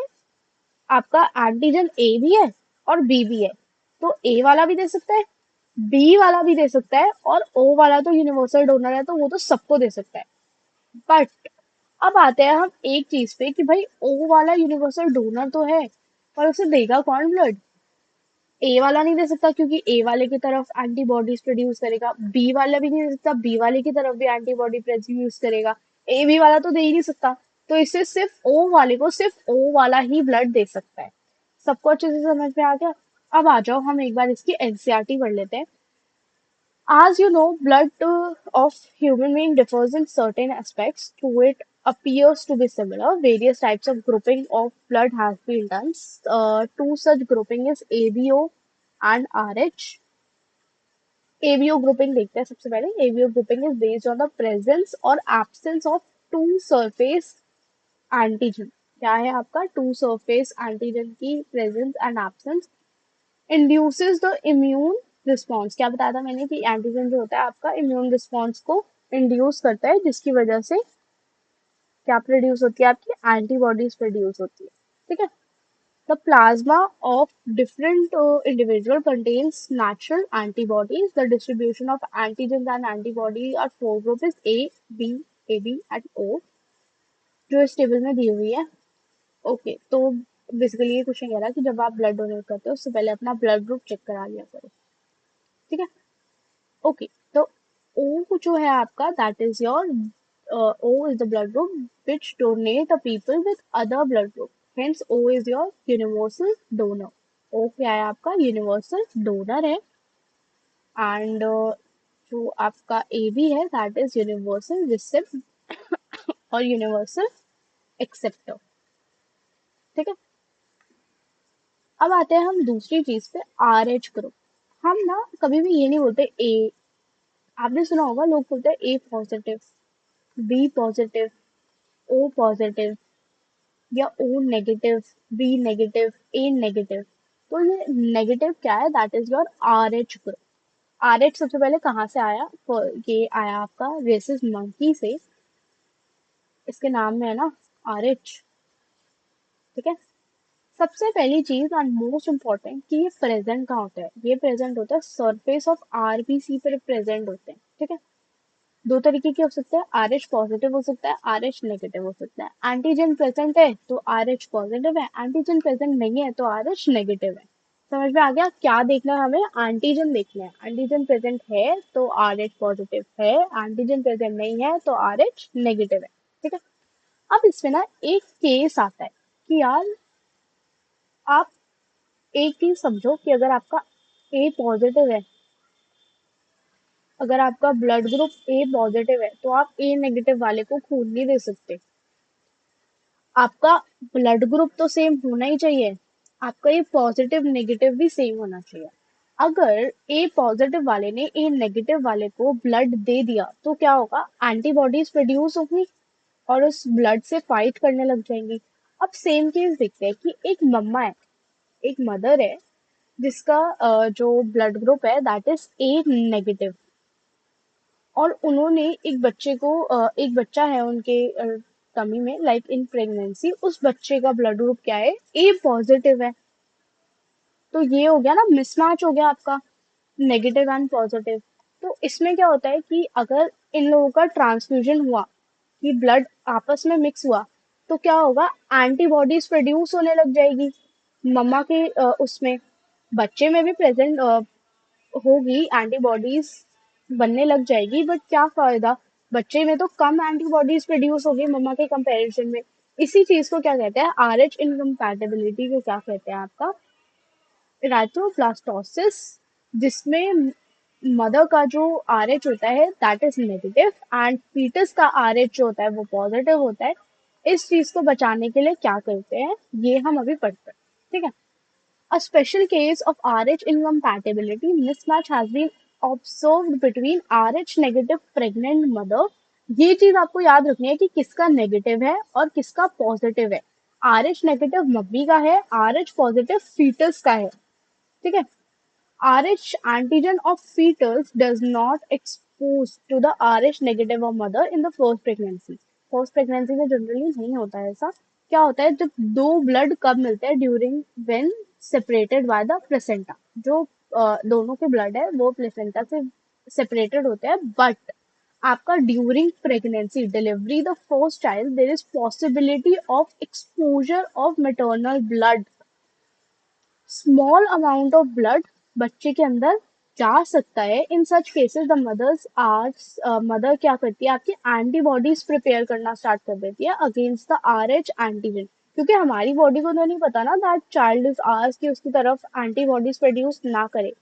आपका एंटीजन ए भी है और बी भी है, तो ए वाला भी दे सकता है, बी वाला भी दे सकता है, और ओ वाला तो यूनिवर्सल डोनर है तो वो तो सबको दे सकता है। बट अब आते हैं हम एक चीज पे, कि भाई ओ वाला यूनिवर्सल डोनर तो है, पर उसे देगा कौन ब्लड। ए वाला नहीं दे सकता, क्योंकि ए वाले की तरफ एंटीबॉडीज प्रोड्यूस करेगा, बी वाला भी नहीं दे सकता, बी वाले की तरफ भी एंटीबॉडी प्रोड्यूस करेगा, ए बी वाला तो दे ही नहीं सकता। तो इससे सिर्फ ओ वाले को सिर्फ ओ वाला ही ब्लड दे सकता है। सबको अच्छे से समझ में आ गया। अब आ जाओ हम एक बार इसकी एनसीईआरटी पढ़ लेते हैं। As you know, blood of human being differs in certain aspects. To it appears to be similar. Various types of grouping of blood has been done. Two such grouping is ABO and RH. ABO grouping देखते हैं सबसे पहले। ABO grouping is based on the presence or absence of two surface antigen. क्या है आपका two surface antigen की presence and absence induces the immune response. क्या बताया था मैंने, कि एंटीजन जो होता है आपका इम्यून रिस्पॉन्स को इंड्यूस करता है, जिसकी वजह से क्या प्रोड्यूस होती है, आपकी एंटीबॉडीज प्रोड्यूस होती है। ठीक है। The plasma of different individual contains natural antibodies. The distribution of antigen and antibody are for group is A B and O, जो इस टेबल में दी हुई है। ओके, तो बेसिकली ये क्वेश्चन कह रहा है कि जब आप ब्लड डोनेट करते हो उससे पहले अपना ब्लड ग्रुप चेक करा लिया करो। ठीक है। ओके, तो ओ जो है आपका, that is your, O is the blood group which donate a people with other blood group, hence O is your universal donor. O क्या है आपका, यूनिवर्सल डोनर है। एंड जो आपका ए बी है, दैट इज यूनिवर्सल रिसिप्ट और universal acceptor. ठीक है। अब आते हैं हम दूसरी चीज पे, आर एच ग्रुप। हम ना कभी भी ये नहीं बोलते ए, आपने सुना होगा लोग बोलते हैं A positive, B positive, O positive, या O negative, B negative, A negative. तो ये नेगेटिव क्या है, that is your R H group. R H सबसे पहले कहाँ से आया, ये आया आपका रेसिस मंकी से, इसके नाम में है ना आर एच। ठीक है। सबसे पहली चीज एंड मोस्ट इम्पॉर्टेंट, कि ये प्रेजेंट कहाँ होता है, ये प्रेजेंट होता है सरफेस ऑफ आरबीसी पर प्रेजेंट होते हैं। ठीक है। दो तरीके के हो सकते हैं, आर एच पॉजिटिव हो सकता है, आर एच नेगेटिव हो सकता है। एंटीजन प्रेजेंट है तो आर एच पॉजिटिव है, एंटीजन प्रेजेंट नहीं है तो आर एच नेगेटिव है। समझ में आ गया? क्या देखना है हमें? एंटीजन देखना है। एंटीजन प्रेजेंट है तो आर एच पॉजिटिव है, एंटीजन प्रेजेंट नहीं है तो आर एच नेगेटिव है। ठीक है। अब इसमें ना एक केस आता है कि यार, आप एक चीज समझो कि अगर आपका ए पॉजिटिव है, अगर आपका ब्लड ग्रुप ए पॉजिटिव है तो आप ए नेगेटिव वाले को खून नहीं दे सकते। आपका ब्लड ग्रुप तो सेम होना ही चाहिए, आपका ये पॉजिटिव नेगेटिव भी सेम होना चाहिए। अगर ए पॉजिटिव वाले ने ए नेगेटिव वाले को ब्लड दे दिया तो क्या होगा? एंटीबॉडीज प्रोड्यूस होंगी और उस ब्लड से फाइट करने लग जाएंगी। अब सेम केस देखते हैं कि एक मम्मा है, एक मदर है, जिसका जो ब्लड ग्रुप है दैट इज ए नेगेटिव, और उन्होंने एक बच्चे को एक बच्चा है उनके टमी में, लाइक इन प्रेगनेंसी, उस बच्चे का ब्लड ग्रुप क्या है? ए पॉजिटिव है। तो ये हो गया ना, मिसमैच हो गया आपका, नेगेटिव एंड पॉजिटिव। तो इसमें क्या होता है कि अगर इन लोगों का ट्रांसफ्यूजन हुआ, कि ब्लड आपस में मिक्स हुआ, तो क्या होगा? एंटीबॉडीज प्रोड्यूस होने लग जाएगी मम्मा के उसमें, बच्चे में भी प्रेजेंट होगी, एंटीबॉडीज बनने लग जाएगी, बट क्या फायदा? बच्चे में तो कम एंटीबॉडीज प्रोड्यूस होगी मम्मा के कंपैरिजन में। इसी चीज को क्या कहते हैं? आर एच इनकम्पैटिबिलिटी को क्या कहते हैं? आपका इरेथ्रोब्लास्टोसिस, जिसमें मदर का जो आर एच होता है that is negative and fetus का आर एच जो होता है वो पॉजिटिव होता है। इस चीज को बचाने के लिए क्या करते हैं, ये हम अभी पढ़ते हैं। ठीक है। A special case of RH incompatibility mismatch has been observed between RH negative pregnant mother। ये चीज आपको याद रखनी है कि किसका नेगेटिव है और किसका पॉजिटिव है। आर एच नेगेटिव मम्मी का है, आर एच पॉजिटिव फीटस का है। ठीक है। RH antigen of fetus does not expose to the RH negative of mother in the first pregnancy। First pregnancy में जनरली नहीं होता है ऐसा। क्या होता है? जब दो ब्लड कब मिलते हैं? During when separated by the placenta. जो दोनों के ब्लड है वो प्लेसेंटा से सेपरेटेड होते हैं, बट आपका during pregnancy delivery the first child there is possibility of exposure of maternal blood. Small amount of blood बच्चे के अंदर जा सकता है। इन सच केसेस द मदर क्या करती है? आपकी एंटीबॉडीज प्रिपेयर करना स्टार्ट कर देती है against the R H antigen, क्योंकि हमारी बॉडी को तो नहीं पता ना दैट चाइल्ड इज आर्स की उसकी तरफ एंटीबॉडीज प्रोड्यूस ना करे।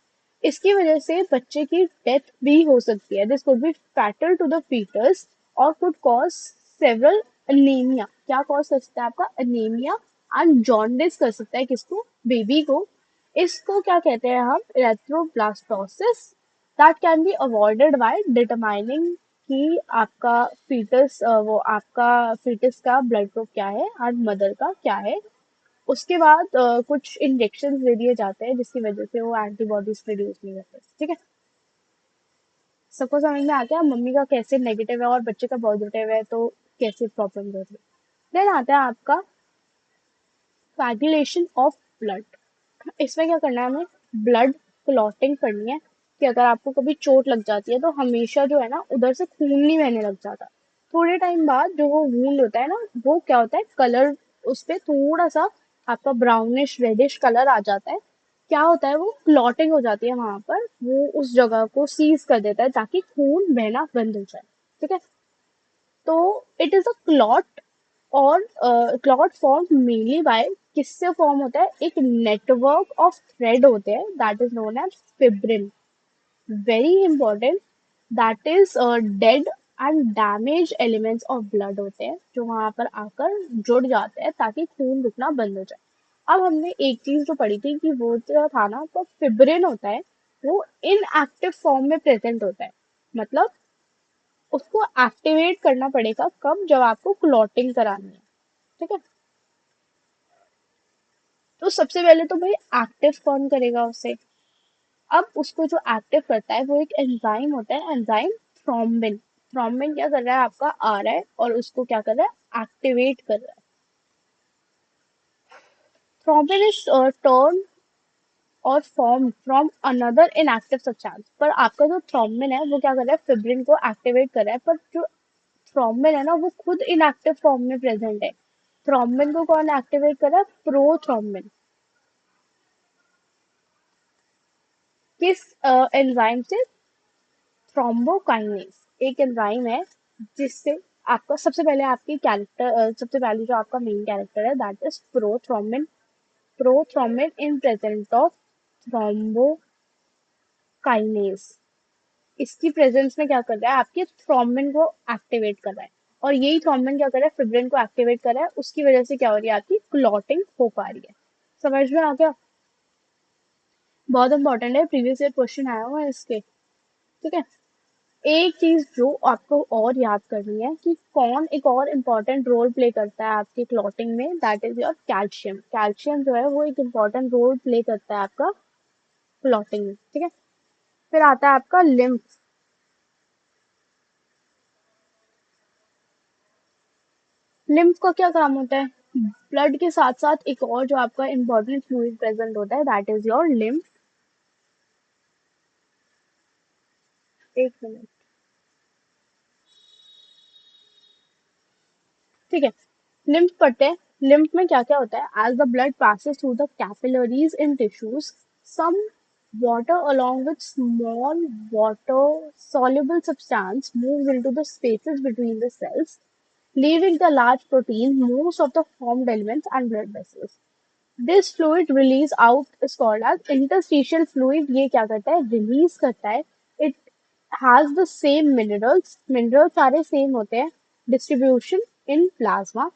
इसकी वजह से बच्चे की डेथ भी हो सकती है। This could be fatal to the fetus और कुड कॉज सेवरल अनीमिया। क्या कॉज कर सकता है? आपका अनीमिया एंड जॉन्डिस कर सकता है। किसको? बेबी को। इसको क्या कहते हैं हम? Erythroblastosis. That can be avoided by determining कि आपका फीटस वो आपका फीटस का ब्लड ग्रुप क्या है और मदर का क्या है। उसके बाद कुछ इंजेक्शन दे दिए जाते हैं जिसकी वजह से वो एंटीबॉडीज प्रोड्यूस नहीं करते। ठीक है। सबको समझ में आ गया मम्मी का कैसे नेगेटिव है और बच्चे का पॉजिटिव है तो कैसे प्रॉब्लम हो रही है। देन आता है आपका कोagulation ऑफ ब्लड। इसमें क्या करना है हमें? ब्लड क्लॉटिंग करनी है कि अगर आपको कभी चोट लग जाती है तो हमेशा जो है ना उधर से खून नहीं बहने लग जाता। थोड़े टाइम बाद जो वो वूंड होता है ना, वो क्या होता है? कलर उस पे थोड़ा सा आपका ब्राउनिश रेडिश कलर आ जाता है। क्या होता है? वो क्लॉटिंग हो जाती है वहां पर, वो उस जगह को सीज कर देता है ताकि खून बहना बंद हो जाए। ठीक है। तो इट इज अ क्लॉट, और क्लॉट फॉर्म मेनली बाय, किससे फॉर्म होता है? एक नेटवर्क ऑफ थ्रेड होते हैं that is known as fibrin. Very important. That is dead and damage elements of blood होते हैं जो वहां पर आकर जुड़ जाते हैं ताकि खून रुकना बंद हो जाए। अब हमने एक चीज जो पढ़ी थी कि वो जो था ना, तो फिब्रिन होता है वो इनएक्टिव फॉर्म में प्रेजेंट होता है। मतलब उसको एक्टिवेट करना पड़ेगा कब? जब आपको क्लॉटिंग करानी है। ठीक है। तो सबसे पहले तो भाई एक्टिव कौन करेगा उसे? अब उसको जो एक्टिव करता है वो एक एंजाइम होता है, एंजाइम थ्रोम्बिन। थ्रोम्बिन क्या कर रहा है? आपका आ रहा है और उसको क्या कर रहा है? एक्टिवेट कर रहा है। थ्रोम्बिन इज टर्न और form from another inactive substance. पर आपका जो थ्रोम्बिन है वो क्या कर रहा है, फिब्रिन को एक्टिवेट कर रहा है, पर जो थ्रोम्बिन है ना वो खुद इनएक्टिव फॉर्म में प्रेजेंट है। थ्रोम्बिन को कौन एक्टिवेट कर रहा है, प्रोथ्रोम्बिन। किस एंजाइम से, थ्रोम्बोकाइनेज एक एंजाइम है जिससे आपका सबसे पहले आपकी कैरेक्टर, सबसे पहले जो आपका मेन कैरेक्टर है that is prothrombin. Prothrombin in present of thrombokinase, इसकी प्रेजेंस में क्या कर रहा है, आपके थ्रोम्बिन को एक्टिवेट कर रहा है। और यही थ्रोम्बिन क्या कर रहा है, फिब्रिन को एक्टिवेट कर रहा है, उसकी वजह से क्या हो रही है, आपकी क्लॉटिंग हो पा रही है। समझ में आ गया? बहुत इंपॉर्टेंट है, प्रीवियस ईयर क्वेश्चन आया हुआ है इसके। ठीक है। एक चीज जो आपको और याद करनी है कि कौन एक और इम्पोर्टेंट रोल प्ले करता है आपके क्लॉटिंग में, that is your calcium. Calcium जो है वो एक इम्पोर्टेंट रोल प्ले करता है आपका क्लॉटिंग में। ठीक है। फिर आता है आपका लिम्फ। लिम्फ का क्या काम होता है, ब्लड के साथ साथ एक और जो आपका इम्पोर्टेंट फ्लूइड प्रेजेंट होता है दैट इज योर लिम्फ। एक मिनट। ठीक है। लिम्फ पढ़ते हैं। लिम्फ में क्या क्या होता है, as the blood passes through the capillaries in tissues, some water along with small water soluble substance moves into the spaces between the cells, leaving the large protein, most of the formed elements and blood vessels. This fluid release out is called as interstitial fluid। ये क्या करता है, release करता है। It has the same minerals, mineral सारे same होते हैं, distribution in plasma.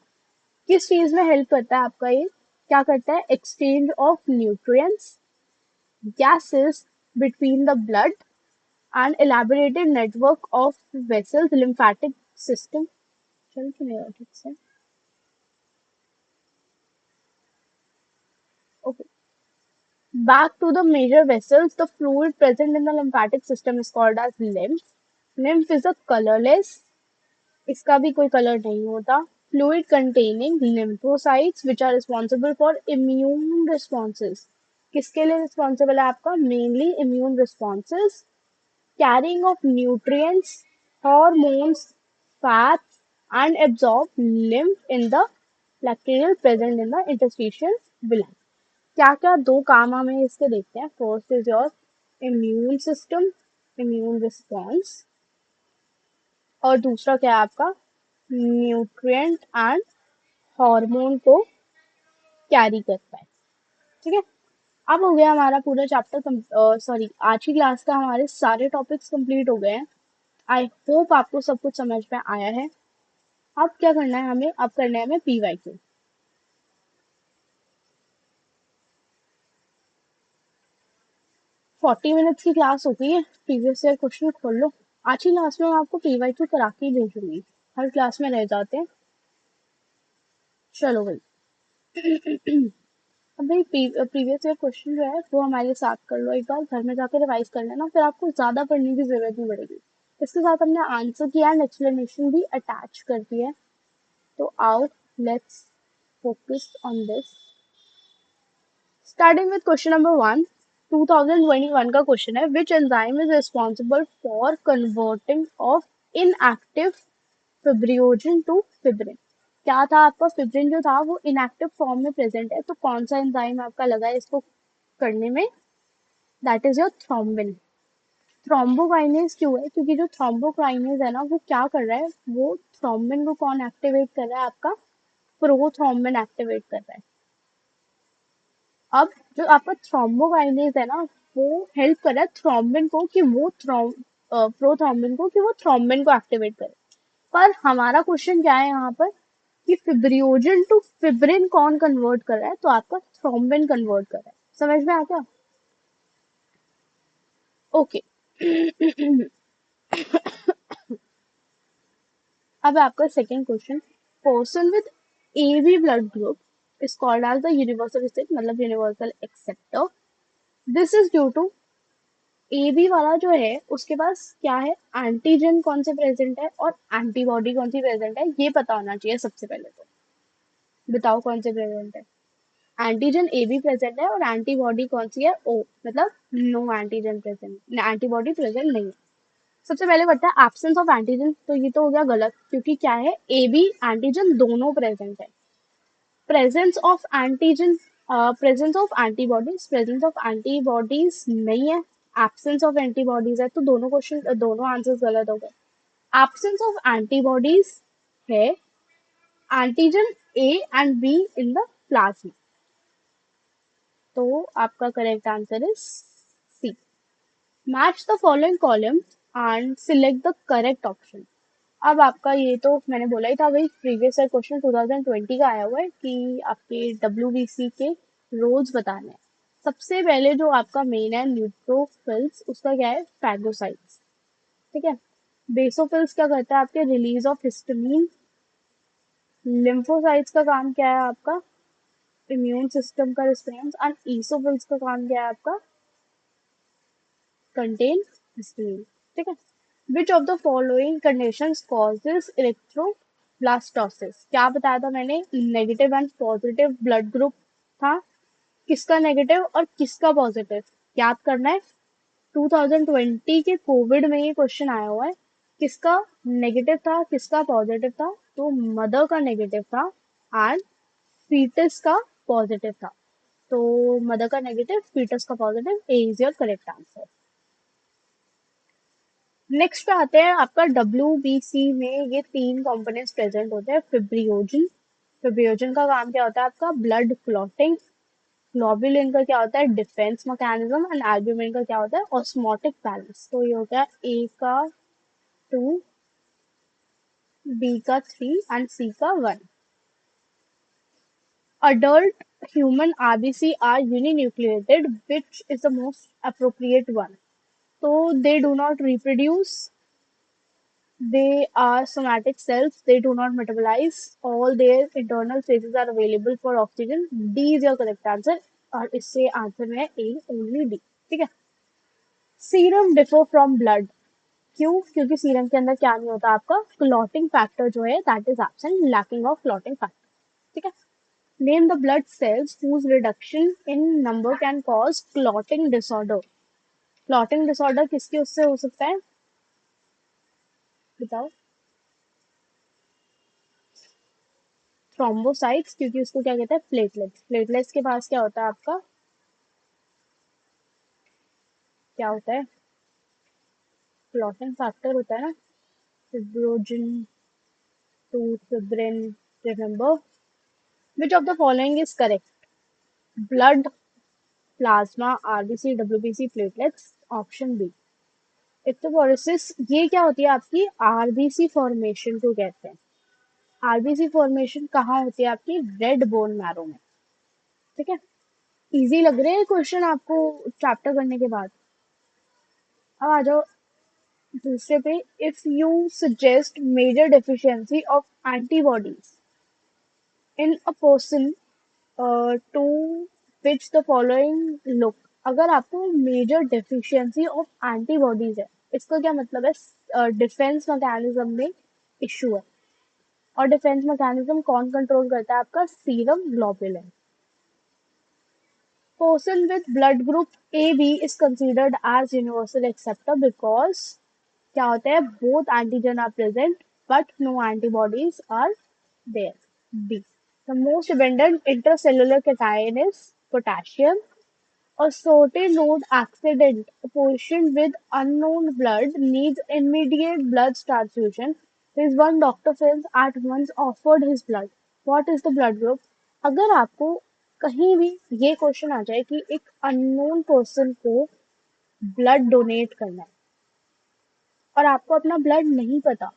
किस चीज में हेल्प करता है आपका ये, क्या करता है, exchange of nutrients, gases between the blood and elaborated network of vessels, lymphatic system। चल क्यों नहीं रहा ठीक से? Okay. Back to the major vessels, the fluid present in the lymphatic system is called as lymph। Lymph is a colorless, इसका भी कोई colour नहीं होता, fluid containing lymphocytes which are responsible for immune responses। किसके लिए responsible है आपका, mainly immune responses, carrying of nutrients, hormones, fats, and absorb lymph in the bacterial present in the interstitial villi। क्या क्या दो काम हमें इसके देखते हैं, first is your immune system, immune response, और दूसरा क्या है आपका, न्यूट्रिएंट एंड हार्मोन को कैरी करता है। ठीक है। अब हो गया हमारा पूरा चैप्टर, सॉरी आज की क्लास का हमारे सारे टॉपिक्स कंप्लीट हो गए हैं। आई होप आपको सब कुछ समझ में आया है। अब क्या करना है हमें, अब करना है हमें PYQ। 40 मिनट्स की क्लास हो गई है, प्रीवियस ईयर क्वेश्चन खोल लो। आज की क्लास में मैं आपको PYQ करा के ही भेजूंगी, हर क्लास में रह जाते हैं। चलो भाई। अब भाई प्रीवियस ईयर क्वेश्चन जो है वो हमारे साथ कर लो, एक बार घर में जाकर रिवाइज कर लेना, फिर आपको ज्यादा पढ़ने की जरूरत नहीं पड़ेगी। इसके साथ हमने आंसर किया एंड एक्सप्लेनेशन भी अटैच कर दिया है। तो आओ, let's focus on this. Starting with question number 1। 2021 का क्वेश्चन है, which enzyme is responsible for converting of inactive fibrinogen to fibrin. क्या था आपका, फिब्रिन जो था वो इनएक्टिव फॉर्म में प्रेजेंट है, तो कौन सा एंजाइम आपका लगा है इसको करने में, that is your thrombin. Thrombokinase क्यों है, क्योंकि जो थ्रोम्बोकाइनेज है ना वो क्या कर रहा है, वो थ्रोम्बिन को कौन एक्टिवेट कर रहा है, आपका प्रोथ्रोम्बिन एक्टिवेट कर रहा है। अब जो आपका थ्रोम्बोकाइनेज है ना वो हेल्प कर रहा है थ्रोम्बिन को कि वो प्रोथ्रोम्बिन को कि वो थ्रोम्बिन को एक्टिवेट करे। पर हमारा क्वेश्चन क्या है यहाँ पर, कि फिब्रियोजन टू फिब्रिन कौन कन्वर्ट कर रहा है, तो आपका थ्रोम्बिन कन्वर्ट कर रहा है। समझ में आ गया? ओके। अब आपका second question, person with AB blood group is called as the universal recipient, मतलब universal acceptor. This is due to, AB वाला जो है उसके पास क्या है, एंटीजन कौन से प्रेजेंट है और एंटीबॉडी कौन सी प्रेजेंट है, ये पता होना चाहिए सबसे पहले। तो बताओ कौन से प्रेजेंट है। एंटीजन ए बी प्रेजेंट है और एंटीबॉडी कौन सी है, ओ, मतलब no antigen present, antibody present नहीं है। सबसे पहले बढ़ता है एब्सेंस ऑफ एंटीजन, तो ये तो हो गया गलत, क्योंकि क्या है, ए बी एंटीजन दोनों प्रेजेंट है। Presence of antigen, presence of antibodies, presence of antibodies नहीं है, एब्सेंस ऑफ एंटीबॉडीज है, तो दोनों क्वेश्चन, दोनों आंसर्स गलत हो गए। एब्सेंस ऑफ एंटीबॉडीज है antigen A and B in the plasma, तो आपका correct answer is C. Match the following column and select the correct option. अब आपका ये तो मैंने बोला ही था भाई, प्रीवियस ईयर क्वेश्चन 2020 का आया हुआ है कि आपके डब्ल्यूबीसी के रोल्स बताने हैं। सबसे पहले जो आपका मेन है न्यूट्रोफिल्स, उसका क्या है, फैगोसाइट्स, ठीक है। बेसोफिल्स क्या करता है, आपके रिलीज ऑफ हिस्टामीन। लिम्फोसाइट्स का काम क्या है आपका, इम्यून सिस्टम का रिस्पॉन्स। एंड ईसोफिल्स का काम क्या है आपका, कंटेन हिस्टामीन, ठीक है। Which of the following conditions causes erythroblastosis, क्या बताया था मैंने, negative and positive blood group था, किसका नेगेटिव और किसका पॉजिटिव याद करना है। 2020 के कोविड में ये क्वेश्चन आया हुआ है, किसका नेगेटिव था किसका पॉजिटिव था, तो मदर का नेगेटिव था एंड फीटस का पॉजिटिव था, तो मदर का नेगेटिव फीटस का positive, A is your correct answer. Next पे आते हैं आपका डब्ल्यूबीसी में ये तीन कंपोनेंट्स प्रेजेंट होते हैं। फिब्रियोजन, फिब्रियोजन का काम क्या होता है आपका, ब्लड क्लॉटिंग। ग्लोबुलिन का क्या होता है, डिफेंस मैकेनिज्म। एंड एल्ब्यूमिन का क्या होता है, ऑस्मोटिक बैलेंस। तो ये हो गया ए का 2, बी का 3 एंड सी का 1। Adult human RBC are uninucleated, which is the most appropriate one. So they do not reproduce, they are somatic cells, they do not metabolize, all their internal phases are available for oxygen. D is your correct answer और इससे answer में है A, only D, ठीक है। Serum differ from blood, क्यों, क्योंकि serum के अंदर क्या नहीं होता आपका, क्लॉटिंग फैक्टर जो है that is absent, lacking of clotting factor, ठीक है। Name the blood cells whose reduction in number can cause clotting disorder. Clotting disorder किसके उससे हो सकता है, बताओ। थ्रोम्बोसाइट्स, क्योंकि उसको क्या कहते हैं, प्लेटलेट्स। प्लेटलेट्स के पास क्या होता है आपका, क्या होता है, क्लॉटिंग फैक्टर होता है ना, fibrinogen, to fibrin, remember. Which of the following is correct, blood, plasma, RBC, WBC, platelets, option B. इक्टोपोरेसिस ये क्या होती है आपकी, आरबीसी फॉर्मेशन को कहते हैं। आरबीसी फॉर्मेशन कहाँ होती है आपकी, रेड बोन मैरो में, ठीक है। इजी लग रहे हैं क्वेश्चन आपको चैप्टर करने के बाद। अब आ जाओ दूसरे पे। If you suggest major deficiency of antibodies in a person to which the following look, अगर आपको मेजर डेफिशिएंसी ऑफ एंटीबॉडीज है, इसका क्या मतलब है, डिफेंस मैकेनिज्म में इश्यू है। और डिफेंस मैकेनिज्म कौन कंट्रोल करता है आपका, serum globulin. Person with blood group AB is considered as universal acceptor because क्या होता है, both antigen are present but no antibodies are there. B. The most abundant intracellular cation is potassium. A certain road accident, a patient with unknown blood needs immediate blood transfusion. His one doctor friends at once offered his blood. What is the blood group? अगर आपको कहीं भी ये question आ जाए कि एक unknown person को blood donate करना है और आपको अपना ब्लड नहीं पता,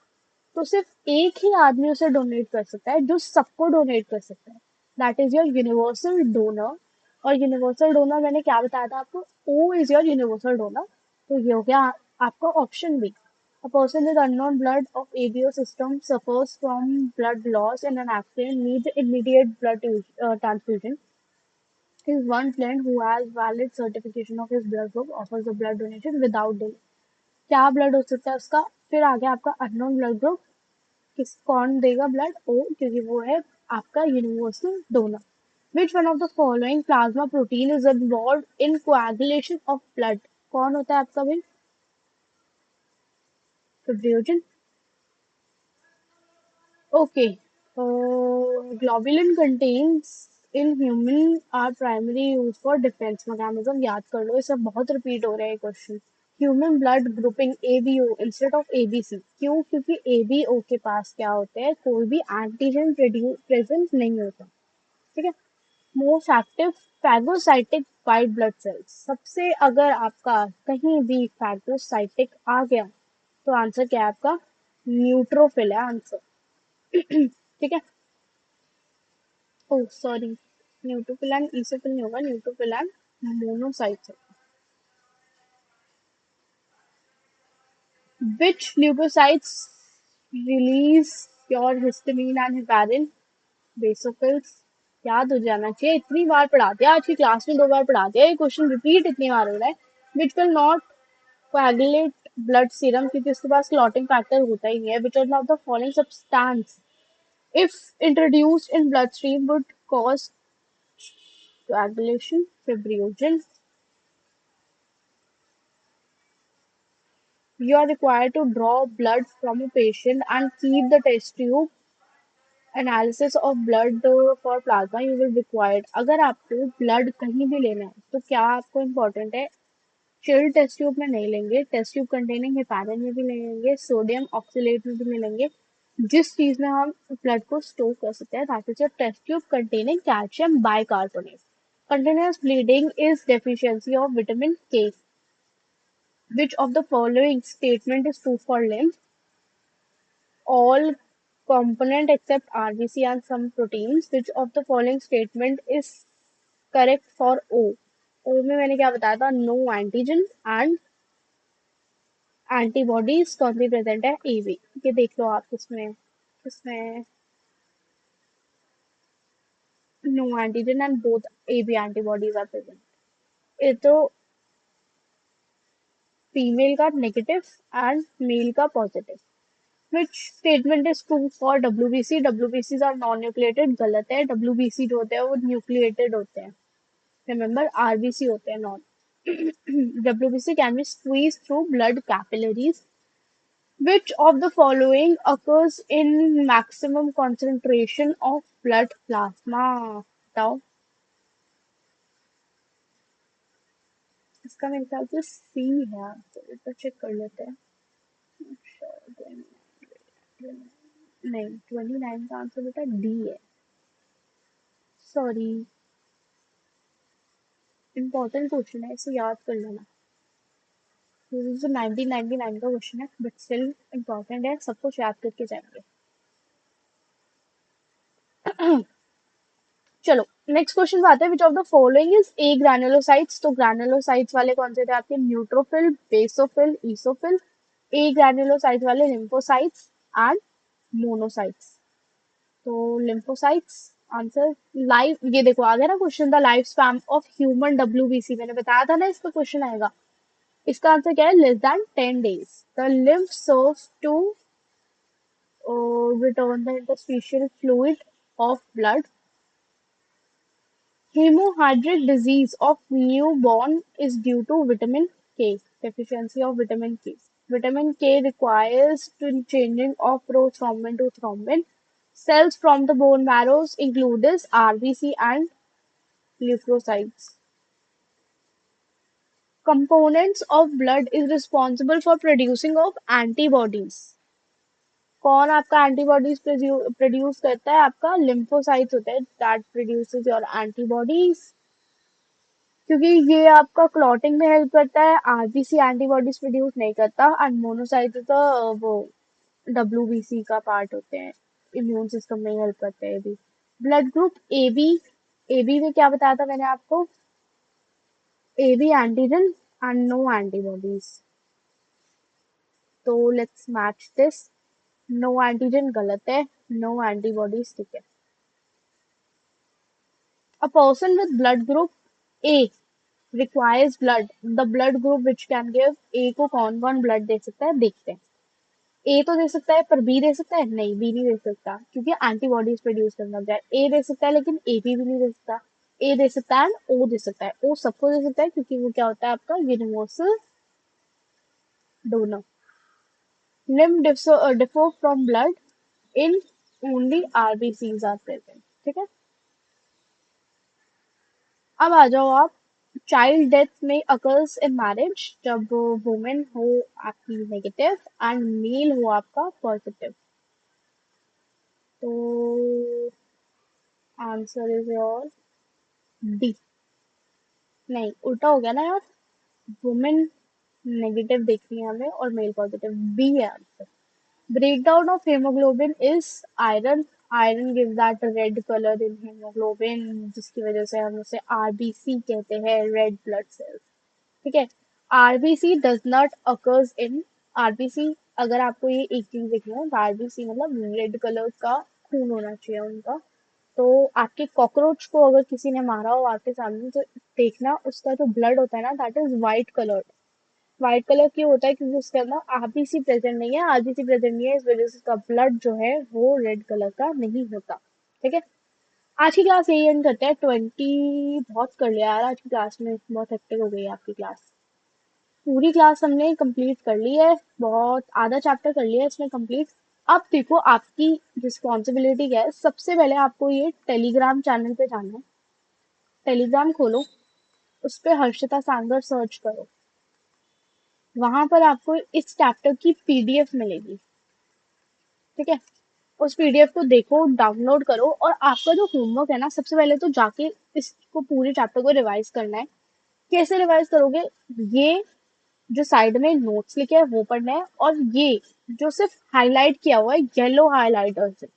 तो सिर्फ एक ही आदमी उसे डोनेट कर सकता है जो सबको डोनेट कर सकता है, that is your universal donor. और यूनिवर्सल डोनर मैंने क्या बताया था आपको, O is your universal donor, तो ये हो गया आपका option B. A person with unknown blood of ABO system suffers from blood loss in an accident, needs immediate transfusion. His one friend who has valid certification of his blood group offers the blood donation without delay. क्या blood हो सकता है उसका, फिर आ गया आपका unknown blood group, किस कौन देगा ब्लड, ओ, क्योंकि वो है आपका universal donor. Which one of the following plasma protein is involve in coagulation of blood? कौन होता है आपका भाई? Fibrinogen. Okay, globulin contains in human are primary used for defense mechanism. याद कर लो, इसे बहुत रिपीट हो रहा है question. Human blood grouping ABO instead of ABC, क्यों? क्योंकि ABO के पास क्या होता है, कोई भी एंटीजन प्रेजेंट नहीं होता। ठीक है। Most active phagocytic white blood cells, सबसे अगर आपका कहीं भी फैगोसाइटिक आ गया तो आंसर क्या है आपका? न्यूट्रोफिल है आंसर। ठीक है। ओह सॉरी, न्यूट्रोफिल एंड ईसोफिल नहीं होगा, neutrophil and monocytes. Which leukocytes release your histamine and heparin? Basophils। याद हो जाना चाहिए, इतनी बार पढ़ा दिया आज की क्लास में, 2 बार पढ़ा दिया, ये क्वेश्चन रिपीट इतनी बार हो रहा है। Which will not coagulate blood serum, क्योंकि उसके पास क्लॉटिंग फैक्टर होता ही नहीं है। Which of the following substance if introduced in bloodstream would cause coagulation? Fibrinogen। You are required to draw blood from a patient and keep the test tube analysis of blood for plasma you will required. अगर आपको blood कहीं भी लेना है तो क्या आपको important है, चिल्ड टेस्ट ट्यूब में नहीं लेंगे, टेस्ट ट्यूब कंटेनिंग हेपारिन में भी नहीं लेंगे, सोडियम ऑक्सीलेट में भी नहीं लेंगे। जिस चीज में हम ब्लड को स्टोर कर सकते हैं that is a test tube containing calcium bicarbonate. Continuous bleeding is deficiency of vitamin K. Which of the following statement is true for lymph? All component except RBC and some proteins. Which of the following statement is correct for O? O में मैंने क्या बताया था? No antigen and antibodies कौन सी present है? AB। ये देख लो आप, किसमें किसमें no antigen and both AB antibodies are present। ये तो फीमेल का नेगेटिव एंड मेल का positive. Which statement is true for WBC? WBCs are non-nucleated, गलत है। WBC जो होते हैं वो न्यूक्लिएटेड होते हैं। Remember RBC होते हैं non. WBC can be squeezed through blood capillaries. Which of the following occurs in maximum concentration of blood plasma? बताओ। इसका मेरे ख्याल से C है, तो इसको चेक कर लेते हैं। नहीं, 29 का आंसर बेटा D है। सॉरी, इम्पोर्टेंट क्वेश्चन है, इसे याद कर लेना। दिस इज 1999 का क्वेश्चन है बट स्टिल इम्पोर्टेंट है, सब कुछ याद करके जाएंगे। चलो नेक्स्ट क्वेश्चन पे आते हैं। Which of the following is a granulocytes? तो ग्रैनुलोसाइट्स वाले कौन से थे आपके? Neutrophil, basophil, eosinophil. Agranulocyte वाले लिम्फोसाइट्स एंड मोनोसाइट्स। तो लिम्फोसाइट्स आंसर। लाइफ, ये देखो आ गया ना question, the life span of human WBC, मैंने बताया था ना इसका क्वेश्चन आएगा। इसका आंसर क्या है? Less than 10 days। The lymph serves to return the interstitial fluid of blood। Hemorrhagic disease of newborn is due to vitamin K, deficiency of vitamin K। Vitamin K requires to changing of prothrombin to thrombin। Cells from the bone marrows include this RBC and leukocytes। Components of blood is responsible for producing of antibodies। कौन आपका antibodies produce करता है? आपका lymphocytes होता है that produces your antibodies, क्योंकि ये आपका क्लॉटिंग में हेल्प करता है। आरबीसी एंटीबॉडीज प्रोड्यूस नहीं करता एंड मोनोसाइट्स तो वो WBC का पार्ट होते हैं, इम्यून सिस्टम में हेल्प करते हैं भी। ब्लड ग्रुप AB, AB में क्या बताया था मैंने आपको? AB antigen and no antibodies. तो let's match this. No antigen गलत है, नो एंटीबॉडीज ठीक है। A person with blood group A requires blood, the blood group which can give A को कौन कौन ब्लड दे सकता है देखते हैं। ए तो दे सकता है पर बी दे सकता है? नहीं, बी नहीं दे सकता क्योंकि एंटीबॉडीज प्रोड्यूस करना होता है। ए दे सकता है लेकिन एबी भी नहीं दे सकता। ए दे सकता है एंड ओ दे सकता है। ओ सबको दे सकता है क्योंकि वो क्या होता है आपका universal donor. Limb differ from blood in only RBCs are present. ठीक है, अब आ जाओ आप। चाइल्ड डेथ में अकर्स इन मैरिज जब वुमेन हो आपकी नेगेटिव एंड मेल हो आपका पॉजिटिव। तो आंसर इज योर डी। नहीं, उल्टा हो गया ना यार। वुमेन नेगेटिव देखनी है हमें और मेल पॉजिटिव। बी है answer. Breakdown of haemoglobin is iron. Iron give that red colour in haemoglobin, जिसकी वजह से हम उसे आरबीसी कहते हैं, रेड ब्लड सेल्स। ठीक है, RBC does not occurs in. RBC, अगर आपको ये एक चीज देखना है, आरबीसी मतलब रेड कलर का खून होना चाहिए उनका। तो आपके कॉकरोच को अगर किसी ने मारा हो आपके सामने तो देखना उसका जो ब्लड होता है ना, that is white colour. White colour क्यों होता है? क्योंकि उसके अंदर आरबीसी प्रेजेंट नहीं है। आरबीसी प्रेजेंट नहीं है इस वजह से उसका ब्लड जो है वो रेड कलर का नहीं होता। ठीक है, आज की क्लास यही एंड करते हैं। 20 बहुत कर लिया यार आज की क्लास में, बहुत हेक्टिक हो गई है आपकी क्लास। पूरी क्लास हमने कंप्लीट कर ली है, बहुत आधा चैप्टर कर लिया है इसमें कंप्लीट। अब देखो आपकी रिस्पॉन्सिबिलिटी क्या है। सबसे पहले आपको ये टेलीग्राम चैनल पे जाना है। टेलीग्राम खोलो, उस पे हर्षिता सांगर सर्च करो। वहां पर आपको इस चैप्टर की पीडीएफ मिलेगी। ठीक है, उस पीडीएफ को देखो, डाउनलोड करो, और आपका जो होमवर्क है ना, सबसे पहले तो जाके इसको पूरे चैप्टर को रिवाइज करना है। कैसे रिवाइज करोगे? ये जो साइड में नोट्स लिखे हैं वो पढ़ना है, और ये जो सिर्फ हाईलाइट किया हुआ है येलो हाइलाइटर से,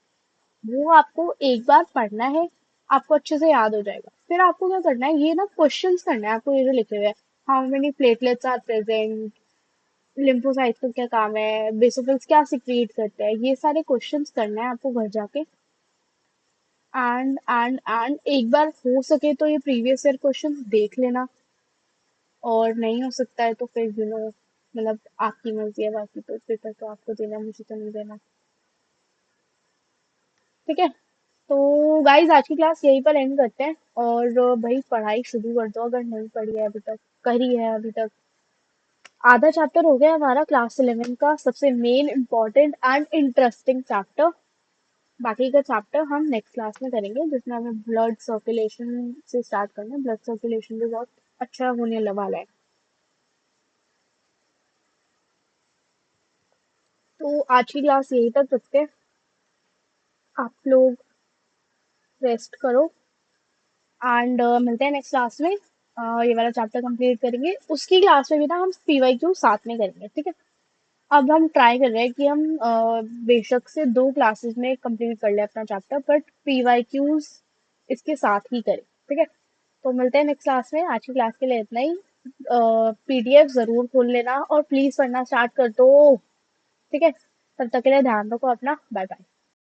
वो आपको एक बार पढ़ना है। आपको अच्छे से याद हो जाएगा। फिर आपको क्या करना है, ये ना क्वेश्चंस करना है आपको। ये जो लिखे हुए हैं, how many platelets are present, lymphocyte का क्या काम है, बेसोफिल्स क्या सिक्रीट करते हैं, ये सारे क्वेश्चंस करना है आपको घर जाके। एंड एक बार हो सके तो ये प्रीवियस ईयर क्वेश्चंस देख लेना, और नहीं हो सकता है तो फिर मतलब आपकी मर्जी है। बाकी तो पेपर तो आपको देना, मुझे तो नहीं देना। ठीक है, तो गाइज आज की क्लास यहीं पर एंड करते हैं। और भाई पढ़ाई शुरू कर दो अगर नहीं पढ़ी है अभी तक, करी है अभी तक। आधा चैप्टर हो गया हमारा क्लास 11 का सबसे main important and interesting chapter. बाकी का चैप्टर हम नेक्स्ट क्लास में करेंगे, जिसमें हमें ब्लड सर्कुलेशन से स्टार्ट करना है। ब्लड सर्कुलेशन भी बहुत अच्छा होने वाला है। तो आज की क्लास यहीं तक रखते हैं। आप लोग रेस्ट करो एंड मिलते हैं नेक्स्ट क्लास में। ये वाला चैप्टर कंप्लीट करेंगे, उसकी क्लास में भी ना हम पीवाईक्यू साथ में करेंगे। ठीक है, अब हम ट्राई कर रहे हैं कि हम बेशक से 2 क्लासेस में कंप्लीट कर ले अपना चैप्टर, बट पीवाईक्यूज इसके साथ ही करें। ठीक है, तो मिलते हैं नेक्स्ट क्लास में। आज की क्लास के लिए इतना ही। पीडीएफ जरूर खोल लेना और प्लीज पढ़ना स्टार्ट कर दो। ठीक है, तब तक के लिए ध्यान रखो अपना। Bye bye.